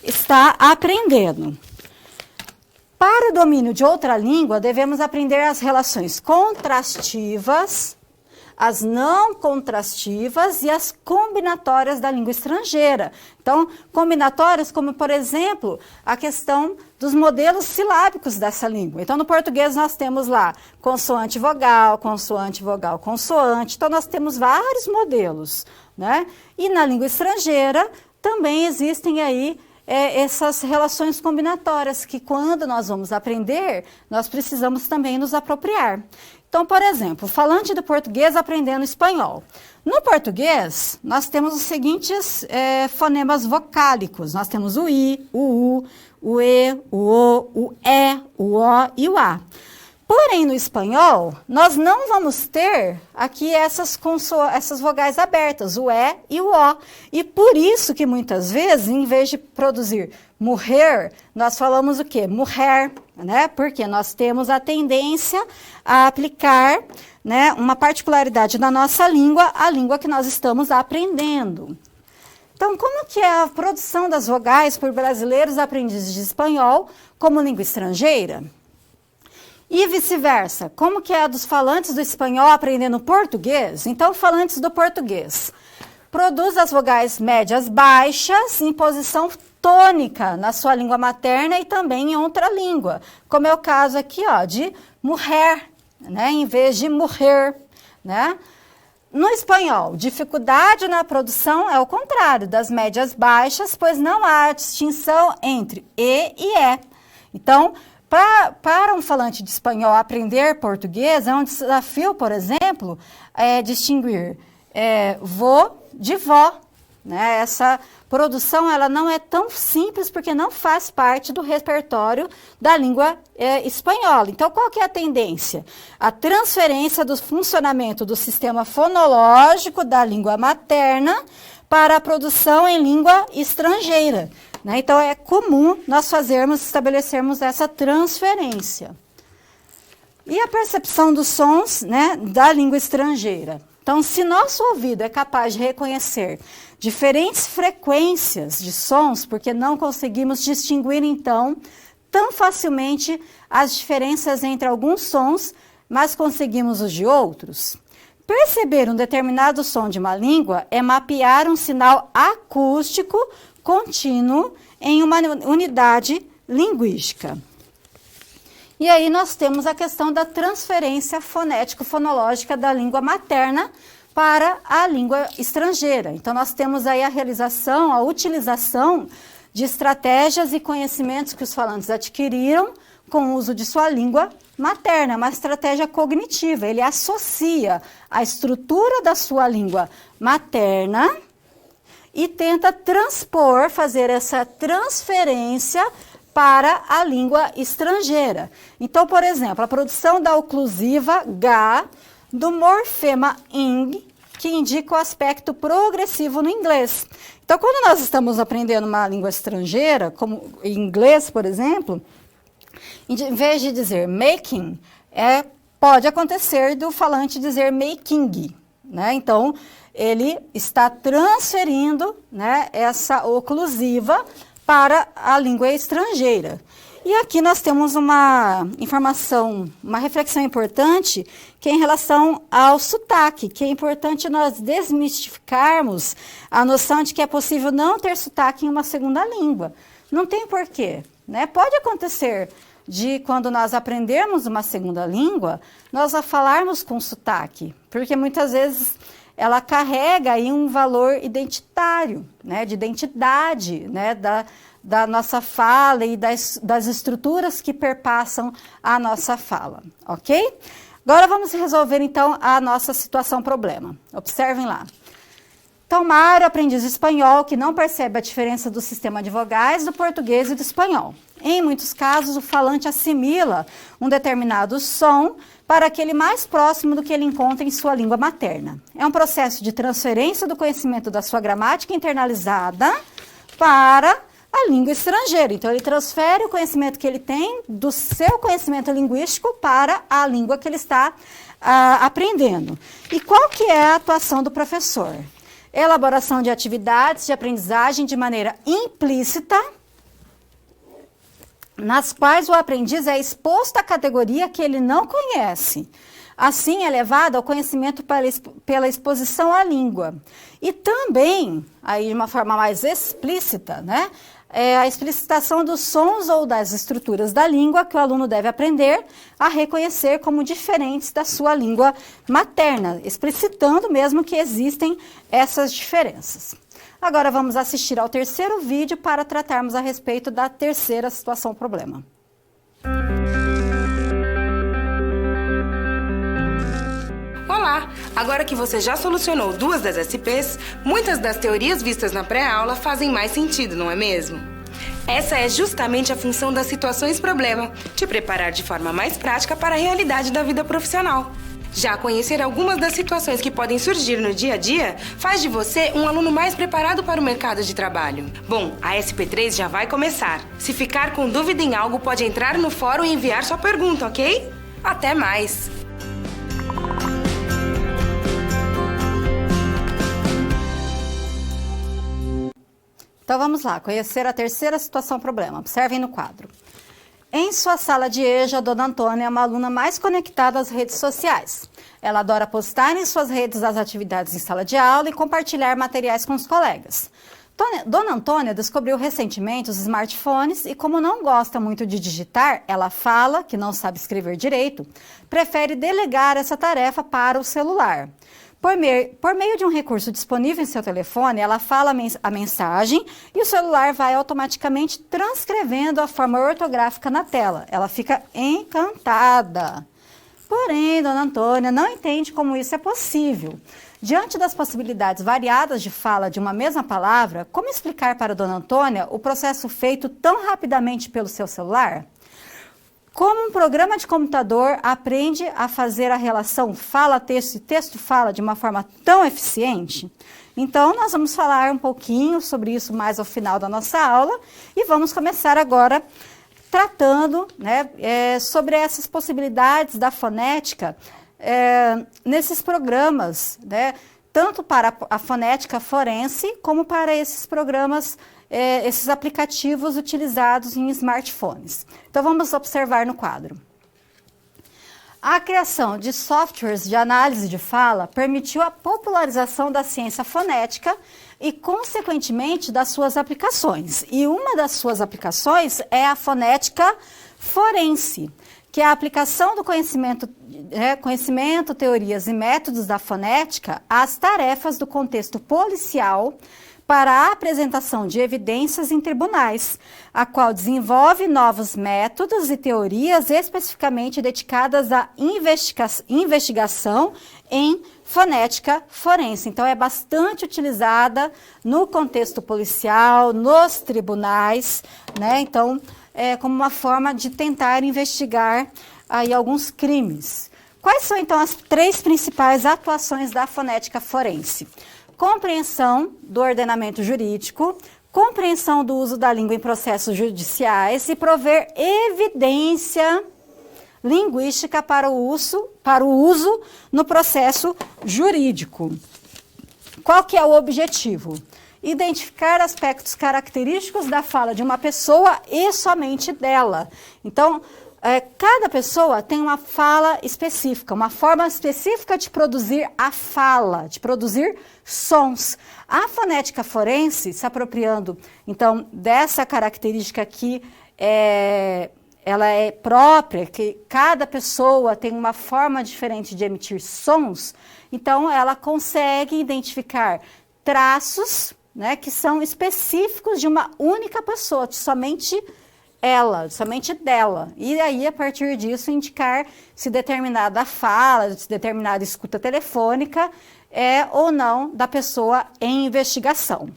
A: está aprendendo. Para o domínio de outra língua, devemos aprender as relações contrastivas, as não contrastivas e as combinatórias da língua estrangeira. Então, combinatórias como, por exemplo, a questão dos modelos silábicos dessa língua. Então, no português nós temos lá consoante, vogal, consoante. Então, nós temos vários modelos, né? E na língua estrangeira também existem aí essas relações combinatórias que, quando nós vamos aprender, nós precisamos também nos apropriar. Então, por exemplo, falante do português aprendendo espanhol. No português, nós temos os seguintes fonemas vocálicos. Nós temos o I, o U, o E, o O, o E, o O e o A. Porém, no espanhol, nós não vamos ter aqui essas vogais abertas, o E e o O. E por isso que muitas vezes, em vez de produzir morrer, nós falamos o quê? Morrer, né? Porque nós temos a tendência a aplicar, né, uma particularidade da nossa língua, a língua que nós estamos aprendendo. Então, como que é a produção das vogais por brasileiros aprendizes de espanhol como língua estrangeira? E vice-versa, como que é a dos falantes do espanhol aprendendo português? Então, falantes do português produz as vogais médias baixas em posição tônica na sua língua materna e também em outra língua, como é o caso aqui, ó, de morrer, né, em vez de morrer, né? No espanhol, dificuldade na produção é o contrário das médias baixas, pois não há distinção entre E e E. Então, para um falante de espanhol aprender português, é um desafio, por exemplo, distinguir vô de vó. Né? Essa produção ela não é tão simples porque não faz parte do repertório da língua espanhola. Então, qual que é a tendência? A transferência do funcionamento do sistema fonológico da língua materna para a produção em língua estrangeira. Né? Então, é comum nós estabelecermos essa transferência. E a percepção dos sons, né, da língua estrangeira. Então, se nosso ouvido é capaz de reconhecer diferentes frequências de sons, porque não conseguimos distinguir, então, tão facilmente as diferenças entre alguns sons, mas conseguimos os de outros. Perceber um determinado som de uma língua é mapear um sinal acústico contínuo em uma unidade linguística. E aí nós temos a questão da transferência fonético-fonológica da língua materna para a língua estrangeira. Então, nós temos aí a utilização de estratégias e conhecimentos que os falantes adquiriram com o uso de sua língua materna, uma estratégia cognitiva. Ele associa a estrutura da sua língua materna e tenta fazer essa transferência para a língua estrangeira. Então, por exemplo, a produção da oclusiva G do morfema ing, que indica o aspecto progressivo no inglês. Então, quando nós estamos aprendendo uma língua estrangeira, como inglês, por exemplo, em vez de dizer making, pode acontecer do falante dizer making, né? Então, ele está transferindo, né, essa oclusiva para a língua estrangeira. E aqui nós temos uma informação, uma reflexão importante, que é em relação ao sotaque, que é importante nós desmistificarmos a noção de que é possível não ter sotaque em uma segunda língua. Não tem porquê, né? Pode acontecer de, quando nós aprendermos uma segunda língua, nós a falarmos com sotaque, porque muitas vezes ela carrega aí um valor identitário, né, de identidade, né, da nossa fala e das estruturas que perpassam a nossa fala, ok? Agora vamos resolver, então, a nossa situação-problema. Observem lá. Então, Mário, aprendiz de espanhol, que não percebe a diferença do sistema de vogais do português e do espanhol. Em muitos casos, o falante assimila um determinado som para aquele mais próximo do que ele encontra em sua língua materna. É um processo de transferência do conhecimento da sua gramática internalizada para a língua estrangeira. Então, ele transfere o conhecimento que ele tem do seu conhecimento linguístico para a língua que ele está aprendendo. E qual que é a atuação do professor? Elaboração de atividades de aprendizagem de maneira implícita, nas quais o aprendiz é exposto à categoria que ele não conhece. Assim, é levado ao conhecimento pela exposição à língua. E também, aí de uma forma mais explícita, né, a explicitação dos sons ou das estruturas da língua que o aluno deve aprender a reconhecer como diferentes da sua língua materna, explicitando mesmo que existem essas diferenças. Agora vamos assistir ao terceiro vídeo para tratarmos a respeito da terceira situação-problema.
B: Olá! Agora que você já solucionou duas das SPs, muitas das teorias vistas na pré-aula fazem mais sentido, não é mesmo? Essa é justamente a função das situações-problema, te preparar de forma mais prática para a realidade da vida profissional. Já conhecer algumas das situações que podem surgir no dia a dia faz de você um aluno mais preparado para o mercado de trabalho. Bom, a SP3 já vai começar. Se ficar com dúvida em algo, pode entrar no fórum e enviar sua pergunta, ok? Até mais!
A: Então vamos lá, conhecer a terceira situação-problema. Observem no quadro. Em sua sala de EJA, a Dona Antônia é uma aluna mais conectada às redes sociais. Ela adora postar em suas redes as atividades em sala de aula e compartilhar materiais com os colegas. Dona Antônia descobriu recentemente os smartphones e, como não gosta muito de digitar, ela fala que não sabe escrever direito, prefere delegar essa tarefa para o celular. Por meio de um recurso disponível em seu telefone, ela fala a mensagem e o celular vai automaticamente transcrevendo a forma ortográfica na tela. Ela fica encantada. Porém, Dona Antônia não entende como isso é possível. Diante das possibilidades variadas de fala de uma mesma palavra, como explicar para Dona Antônia o processo feito tão rapidamente pelo seu celular? Como um programa de computador aprende a fazer a relação fala-texto e texto-fala de uma forma tão eficiente? Então, nós vamos falar um pouquinho sobre isso mais ao final da nossa aula e vamos começar agora tratando, né, sobre essas possibilidades da fonética nesses programas, né, tanto para a fonética forense como para esses programas esses aplicativos utilizados em smartphones. Então, vamos observar no quadro. A criação de softwares de análise de fala permitiu a popularização da ciência fonética e, consequentemente, das suas aplicações. E uma das suas aplicações é a fonética forense, que é a aplicação do conhecimento, teorias e métodos da fonética às tarefas do contexto policial para a apresentação de evidências em tribunais, a qual desenvolve novos métodos e teorias especificamente dedicadas à investigação em fonética forense. Então, é bastante utilizada no contexto policial, nos tribunais, né? Então, como uma forma de tentar investigar aí alguns crimes. Quais são, então, as 3 principais atuações da fonética forense? Compreensão do ordenamento jurídico, compreensão do uso da língua em processos judiciais e prover evidência linguística para o uso no processo jurídico. Qual que é o objetivo? Identificar aspectos característicos da fala de uma pessoa e somente dela. Então, cada pessoa tem uma fala específica, uma forma específica de produzir a fala, de produzir sons. A fonética forense, se apropriando, então, dessa característica que ela é própria, que cada pessoa tem uma forma diferente de emitir sons, então ela consegue identificar traços, né, que são específicos de uma única pessoa, de somente ela, somente dela. E aí, a partir disso, indicar se determinada fala, se determinada escuta telefônica é ou não da pessoa em investigação.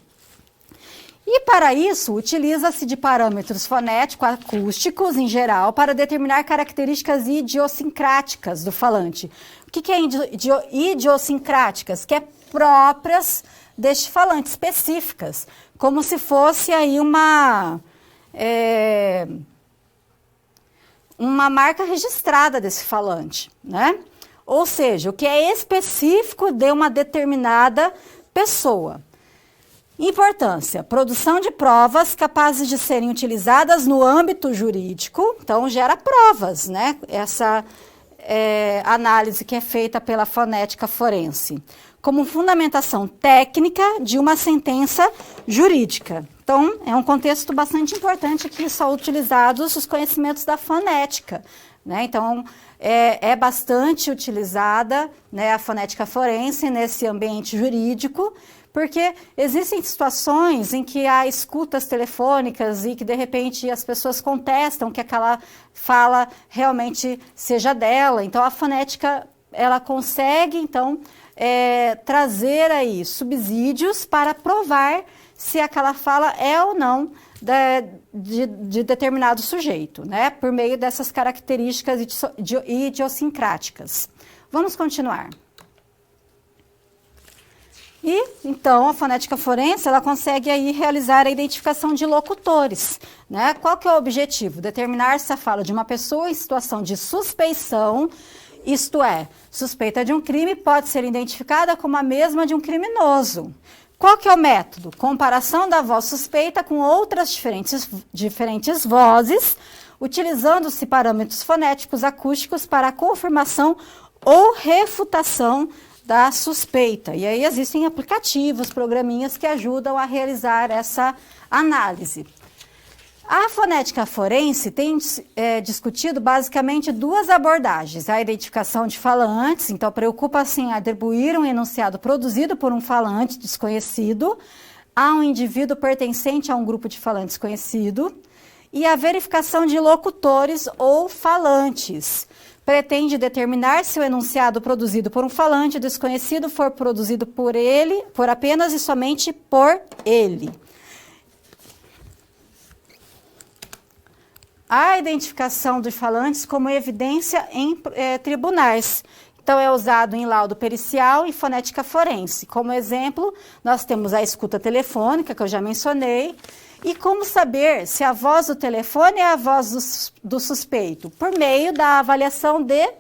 A: E para isso, utiliza-se de parâmetros fonético-acústicos em geral para determinar características idiosincráticas do falante. O que é idiosincráticas? Que é próprias deste falante, específicas, como se fosse aí uma marca registrada desse falante, né? Ou seja, o que é específico de uma determinada pessoa. Importância: produção de provas capazes de serem utilizadas no âmbito jurídico, então gera provas, né? Essa análise que é feita pela fonética forense, como fundamentação técnica de uma sentença jurídica. Então, é um contexto bastante importante que são utilizados os conhecimentos da fonética, né? Então, é bastante utilizada, né, a fonética forense nesse ambiente jurídico, porque existem situações em que há escutas telefônicas e que, de repente, as pessoas contestam que aquela fala realmente seja dela. Então, a fonética, ela consegue, então, trazer aí subsídios para provar se aquela fala é ou não de determinado sujeito, né? Por meio dessas características idiosincráticas. Vamos continuar. E, então, a fonética forense, ela consegue aí realizar a identificação de locutores, né? Qual que é o objetivo? Determinar se a fala de uma pessoa em situação de suspeição, isto é, suspeita de um crime, pode ser identificada como a mesma de um criminoso. Qual que é o método? Comparação da voz suspeita com outras diferentes vozes, utilizando-se parâmetros fonéticos acústicos para a confirmação ou refutação da suspeita. E aí existem aplicativos, programinhas que ajudam a realizar essa análise. A fonética forense tem discutido basicamente 2 abordagens. A identificação de falantes, então preocupa-se em atribuir um enunciado produzido por um falante desconhecido a um indivíduo pertencente a um grupo de falantes conhecido. E a verificação de locutores ou falantes. Pretende determinar se o enunciado produzido por um falante desconhecido for produzido por ele, por apenas e somente por ele. A identificação dos falantes como evidência em tribunais. Então, é usado em laudo pericial e fonética forense. Como exemplo, nós temos a escuta telefônica, que eu já mencionei. E como saber se a voz do telefone é a voz do suspeito? Por meio da avaliação de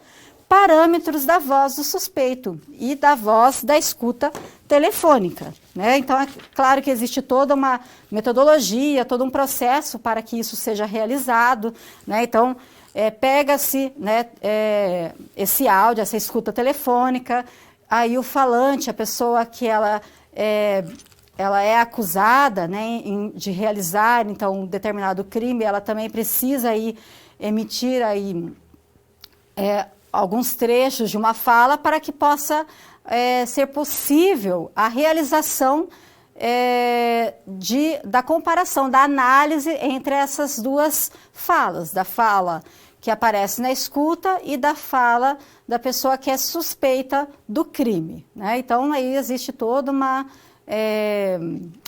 A: parâmetros da voz do suspeito e da voz da escuta telefônica, né? Então, é claro que existe toda uma metodologia, todo um processo para que isso seja realizado, né? Então, pega-se, né, esse áudio, essa escuta telefônica, aí o falante, a pessoa que ela é acusada, né, de realizar, então, um determinado crime, ela também precisa aí emitir aí, alguns trechos de uma fala para que possa ser possível a realização da comparação, da análise entre essas 2 falas, da fala que aparece na escuta e da fala da pessoa que é suspeita do crime, né? Então, aí existe toda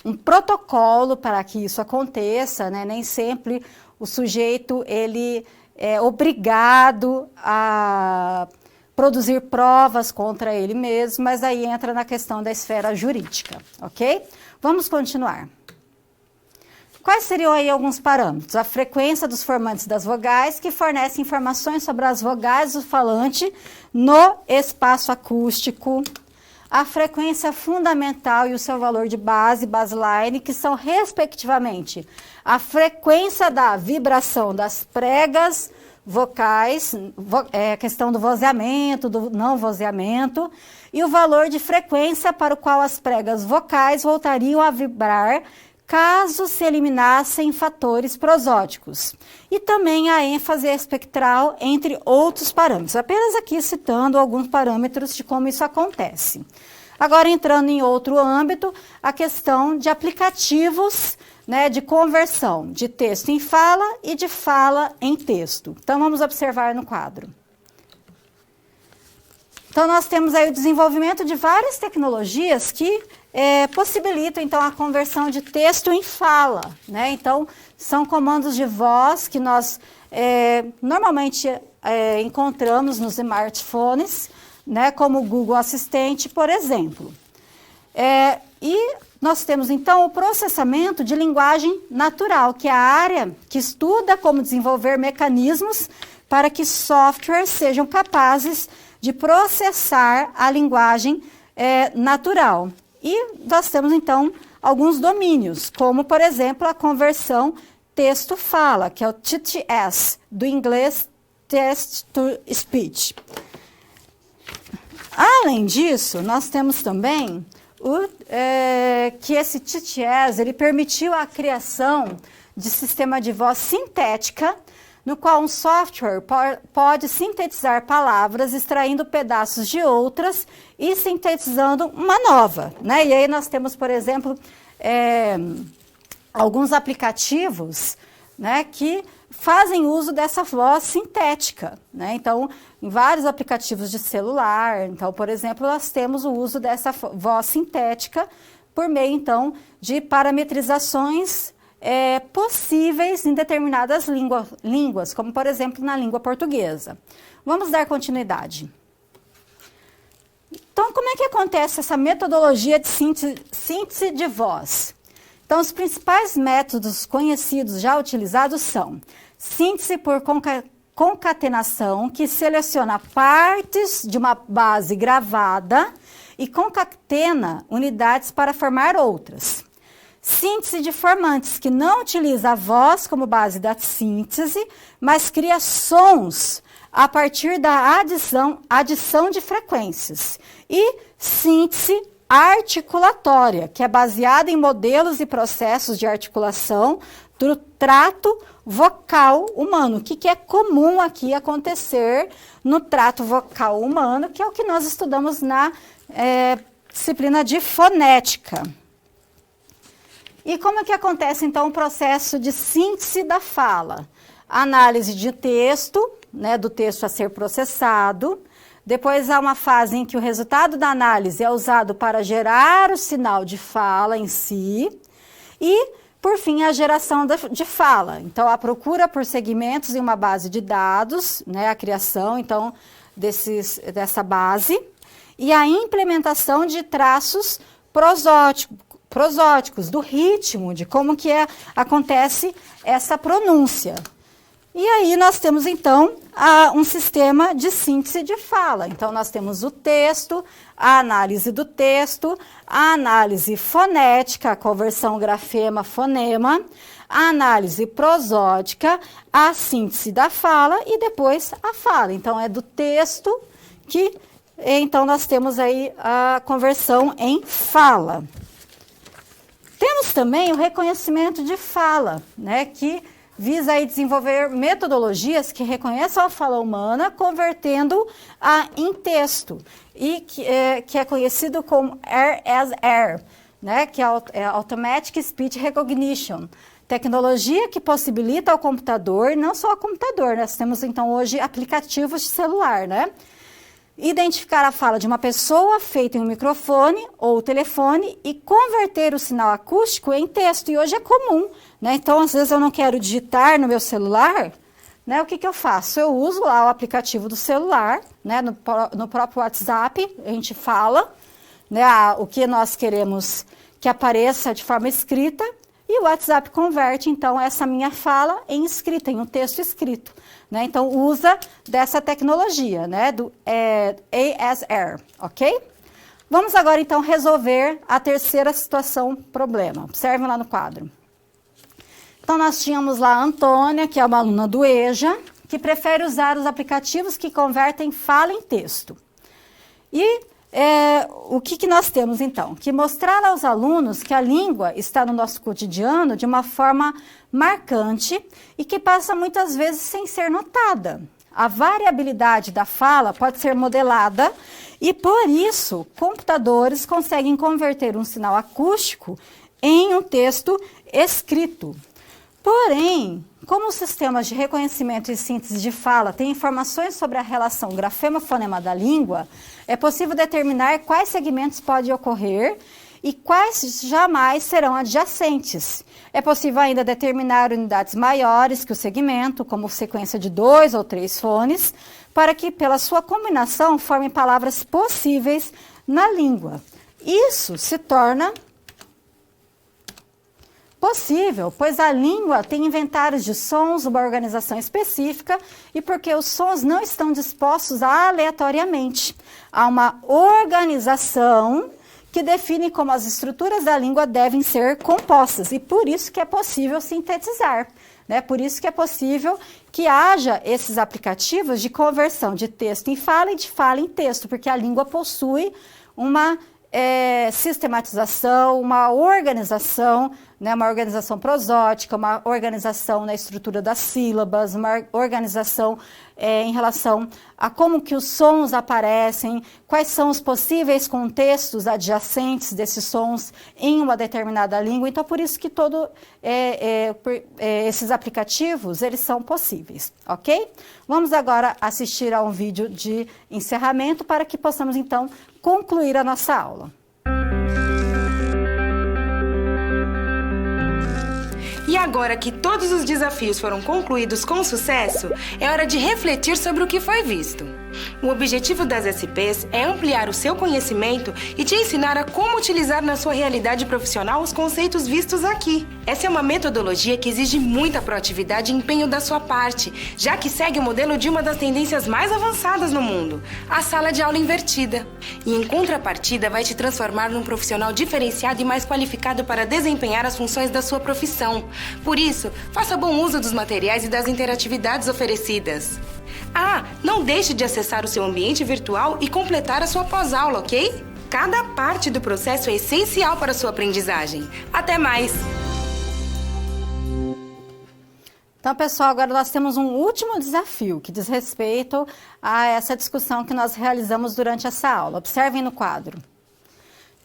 A: um protocolo para que isso aconteça, né? Nem sempre o sujeito ele é obrigado a produzir provas contra ele mesmo, mas aí entra na questão da esfera jurídica, ok? Vamos continuar. Quais seriam aí alguns parâmetros? A frequência dos formantes das vogais, que fornece informações sobre as vogais do falante no espaço acústico. A frequência fundamental e o seu valor de base, baseline, que são, respectivamente, a frequência da vibração das pregas vocais, questão do vozeamento, do não vozeamento, e o valor de frequência para o qual as pregas vocais voltariam a vibrar caso se eliminassem fatores prosódicos. E também a ênfase espectral, entre outros parâmetros. Apenas aqui citando alguns parâmetros de como isso acontece. Agora, entrando em outro âmbito, a questão de aplicativos, né, de conversão de texto em fala e de fala em texto. Então, vamos observar no quadro. Então, nós temos aí o desenvolvimento de várias tecnologias que possibilitam, então, a conversão de texto em fala, né? Então, são comandos de voz que nós normalmente encontramos nos smartphones, né? Como o Google Assistente, por exemplo. E nós temos, então, o processamento de linguagem natural, que é a área que estuda como desenvolver mecanismos para que softwares sejam capazes de processar a linguagem natural. E nós temos, então, alguns domínios, como, por exemplo, a conversão texto-fala, que é o TTS, do inglês Text-to-Speech. Além disso, nós temos também que esse TTS ele permitiu a criação de sistema de voz sintética, no qual um software pode sintetizar palavras, extraindo pedaços de outras e sintetizando uma nova, né? E aí nós temos, por exemplo, alguns aplicativos, né, que fazem uso dessa voz sintética, né? Então, em vários aplicativos de celular, então, por exemplo, nós temos o uso dessa voz sintética por meio, então, de parametrizações possíveis em determinadas línguas, como, por exemplo, na língua portuguesa. Vamos dar continuidade. Então, como é que acontece essa metodologia de síntese de voz? Então, os principais métodos conhecidos já utilizados são síntese por concatenação, que seleciona partes de uma base gravada e concatena unidades para formar outras. Síntese de formantes, que não utiliza a voz como base da síntese, mas cria sons a partir da adição de frequências. E síntese articulatória, que é baseada em modelos e processos de articulação do trato vocal humano, que é comum aqui acontecer no trato vocal humano, que é o que nós estudamos na disciplina de fonética. E como é que acontece, então, o processo de síntese da fala? Análise de texto, né, do texto a ser processado. Depois há uma fase em que o resultado da análise é usado para gerar o sinal de fala em si. E, por fim, a geração de fala. Então, a procura por segmentos em uma base de dados, né, a criação, então, dessa base. E a implementação de traços prosódicos, do ritmo, de como que acontece essa pronúncia. E aí nós temos, então, um sistema de síntese de fala. Então, nós temos o texto, a análise do texto, a análise fonética, a conversão grafema-fonema, a análise prosódica, a síntese da fala e depois a fala. Então, é do texto que, então, nós temos aí a conversão em fala. Temos também o reconhecimento de fala, né, que visa aí desenvolver metodologias que reconheçam a fala humana, convertendo-a em texto, e que é conhecido como Air, né, que é Automatic Speech Recognition, tecnologia que possibilita ao computador, não só ao computador, nós temos então hoje aplicativos de celular, né, identificar a fala de uma pessoa feita em um microfone ou telefone e converter o sinal acústico em texto. E hoje é comum, né? Então, às vezes eu não quero digitar no meu celular, né, o que eu faço? Eu uso lá o aplicativo do celular, né, no próprio WhatsApp, a gente fala, né, o que nós queremos que apareça de forma escrita, e o WhatsApp converte, então, essa minha fala em escrita, em um texto escrito. Né? Então, usa dessa tecnologia, né, do ASR, ok? Vamos agora, então, resolver a terceira situação, problema. Observem lá no quadro. Então, nós tínhamos lá a Antônia, que é uma aluna do EJA, que prefere usar os aplicativos que convertem fala em texto. E o que nós temos, então? Que mostrar aos alunos que a língua está no nosso cotidiano de uma forma marcante e que passa muitas vezes sem ser notada. A variabilidade da fala pode ser modelada e, por isso, computadores conseguem converter um sinal acústico em um texto escrito. Porém, como os sistemas de reconhecimento e síntese de fala têm informações sobre a relação grafema-fonema da língua, é possível determinar quais segmentos podem ocorrer e quais jamais serão adjacentes. É possível ainda determinar unidades maiores que o segmento, como sequência de 2 ou 3 fones, para que, pela sua combinação, formem palavras possíveis na língua. Isso se torna possível, pois a língua tem inventários de sons, uma organização específica e porque os sons não estão dispostos aleatoriamente. Há uma organização que define como as estruturas da língua devem ser compostas e por isso que é possível sintetizar, né? Por isso que é possível que haja esses aplicativos de conversão de texto em fala e de fala em texto, porque a língua possui uma sistematização, uma organização, né, uma organização prosótica, uma organização na estrutura das sílabas, uma organização em relação a como que os sons aparecem, quais são os possíveis contextos adjacentes desses sons em uma determinada língua. Então, por isso que esses aplicativos, eles são possíveis, ok? Vamos agora assistir a um vídeo de encerramento para que possamos, então, concluir a nossa aula.
B: E agora que todos os desafios foram concluídos com sucesso, é hora de refletir sobre o que foi visto. O objetivo das SPs é ampliar o seu conhecimento e te ensinar a como utilizar na sua realidade profissional os conceitos vistos aqui. Essa é uma metodologia que exige muita proatividade e empenho da sua parte, já que segue o modelo de uma das tendências mais avançadas no mundo, a sala de aula invertida. E em contrapartida, vai te transformar num profissional diferenciado e mais qualificado para desempenhar as funções da sua profissão. Por isso, faça bom uso dos materiais e das interatividades oferecidas. Ah, não deixe de acessar o seu ambiente virtual e completar a sua pós-aula, ok? Cada parte do processo é essencial para a sua aprendizagem. Até mais!
A: Então, pessoal, agora nós temos um último desafio que diz respeito a essa discussão que nós realizamos durante essa aula. Observem no quadro.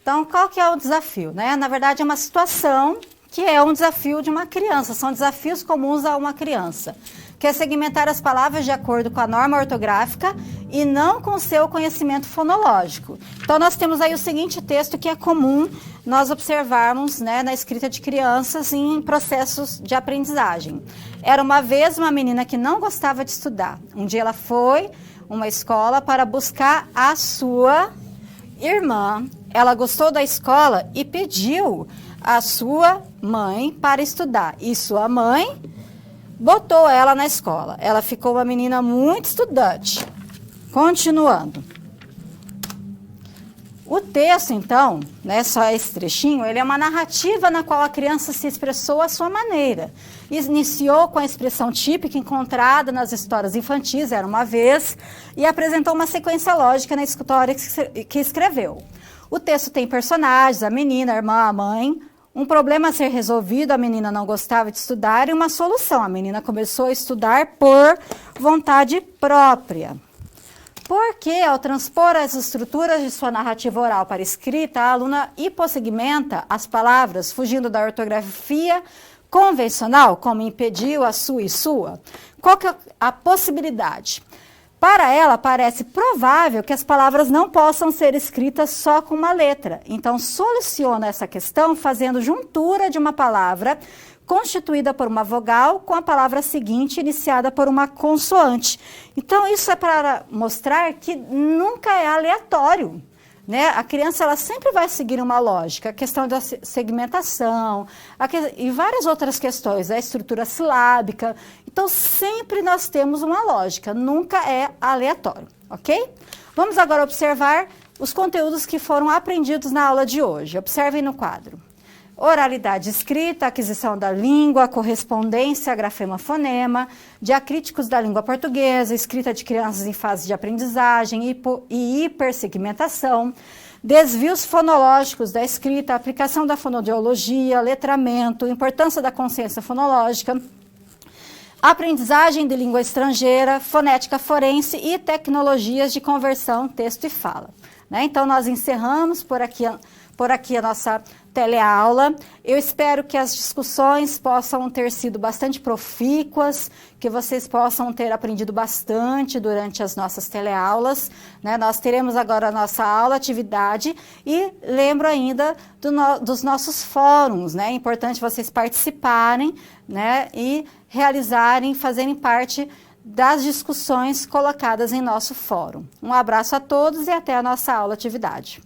A: Então, qual que é o desafio, né? Na verdade, é uma situação que é um desafio de uma criança, são desafios comuns a uma criança, que é segmentar as palavras de acordo com a norma ortográfica e não com o seu conhecimento fonológico. Então, nós temos aí o seguinte texto que é comum nós observarmos, né, na escrita de crianças em processos de aprendizagem. Era uma vez uma menina que não gostava de estudar. Um dia ela foi a uma escola para buscar a sua irmã. Ela gostou da escola e pediu a sua mãe para estudar. E sua mãe botou ela na escola. Ela ficou uma menina muito estudante. Continuando. O texto, então, né, só esse trechinho, ele é uma narrativa na qual a criança se expressou à sua maneira. Iniciou com a expressão típica encontrada nas histórias infantis, era uma vez, e apresentou uma sequência lógica na história que escreveu. O texto tem personagens, a menina, a irmã, a mãe, um problema a ser resolvido, a menina não gostava de estudar, e uma solução. A menina começou a estudar por vontade própria. Porque, ao transpor as estruturas de sua narrativa oral para escrita, a aluna hipossegmenta as palavras, fugindo da ortografia convencional, como impediu, a sua e sua. Qual que é a possibilidade? Para ela, parece provável que as palavras não possam ser escritas só com uma letra. Então, soluciona essa questão fazendo juntura de uma palavra constituída por uma vogal com a palavra seguinte iniciada por uma consoante. Então, isso é para mostrar que nunca é aleatório, né? A criança ela sempre vai seguir uma lógica, a questão da segmentação e várias outras questões, a estrutura silábica. Então, sempre nós temos uma lógica, nunca é aleatório, ok? Vamos agora observar os conteúdos que foram aprendidos na aula de hoje. Observem no quadro. Oralidade escrita, aquisição da língua, correspondência, grafema-fonema, diacríticos da língua portuguesa, escrita de crianças em fase de aprendizagem e hipersegmentação, desvios fonológicos da escrita, aplicação da fonoaudiologia, letramento, importância da consciência fonológica, aprendizagem de língua estrangeira, fonética forense e tecnologias de conversão, texto e fala. Né? Então, nós encerramos por aqui a nossa teleaula. Eu espero que as discussões possam ter sido bastante profícuas, que vocês possam ter aprendido bastante durante as nossas teleaulas. Né? Nós teremos agora a nossa aula, atividade, e lembro ainda dos nossos fóruns. Né? É importante vocês participarem, né? E realizarem, fazerem parte das discussões colocadas em nosso fórum. Um abraço a todos e até a nossa aula, atividade.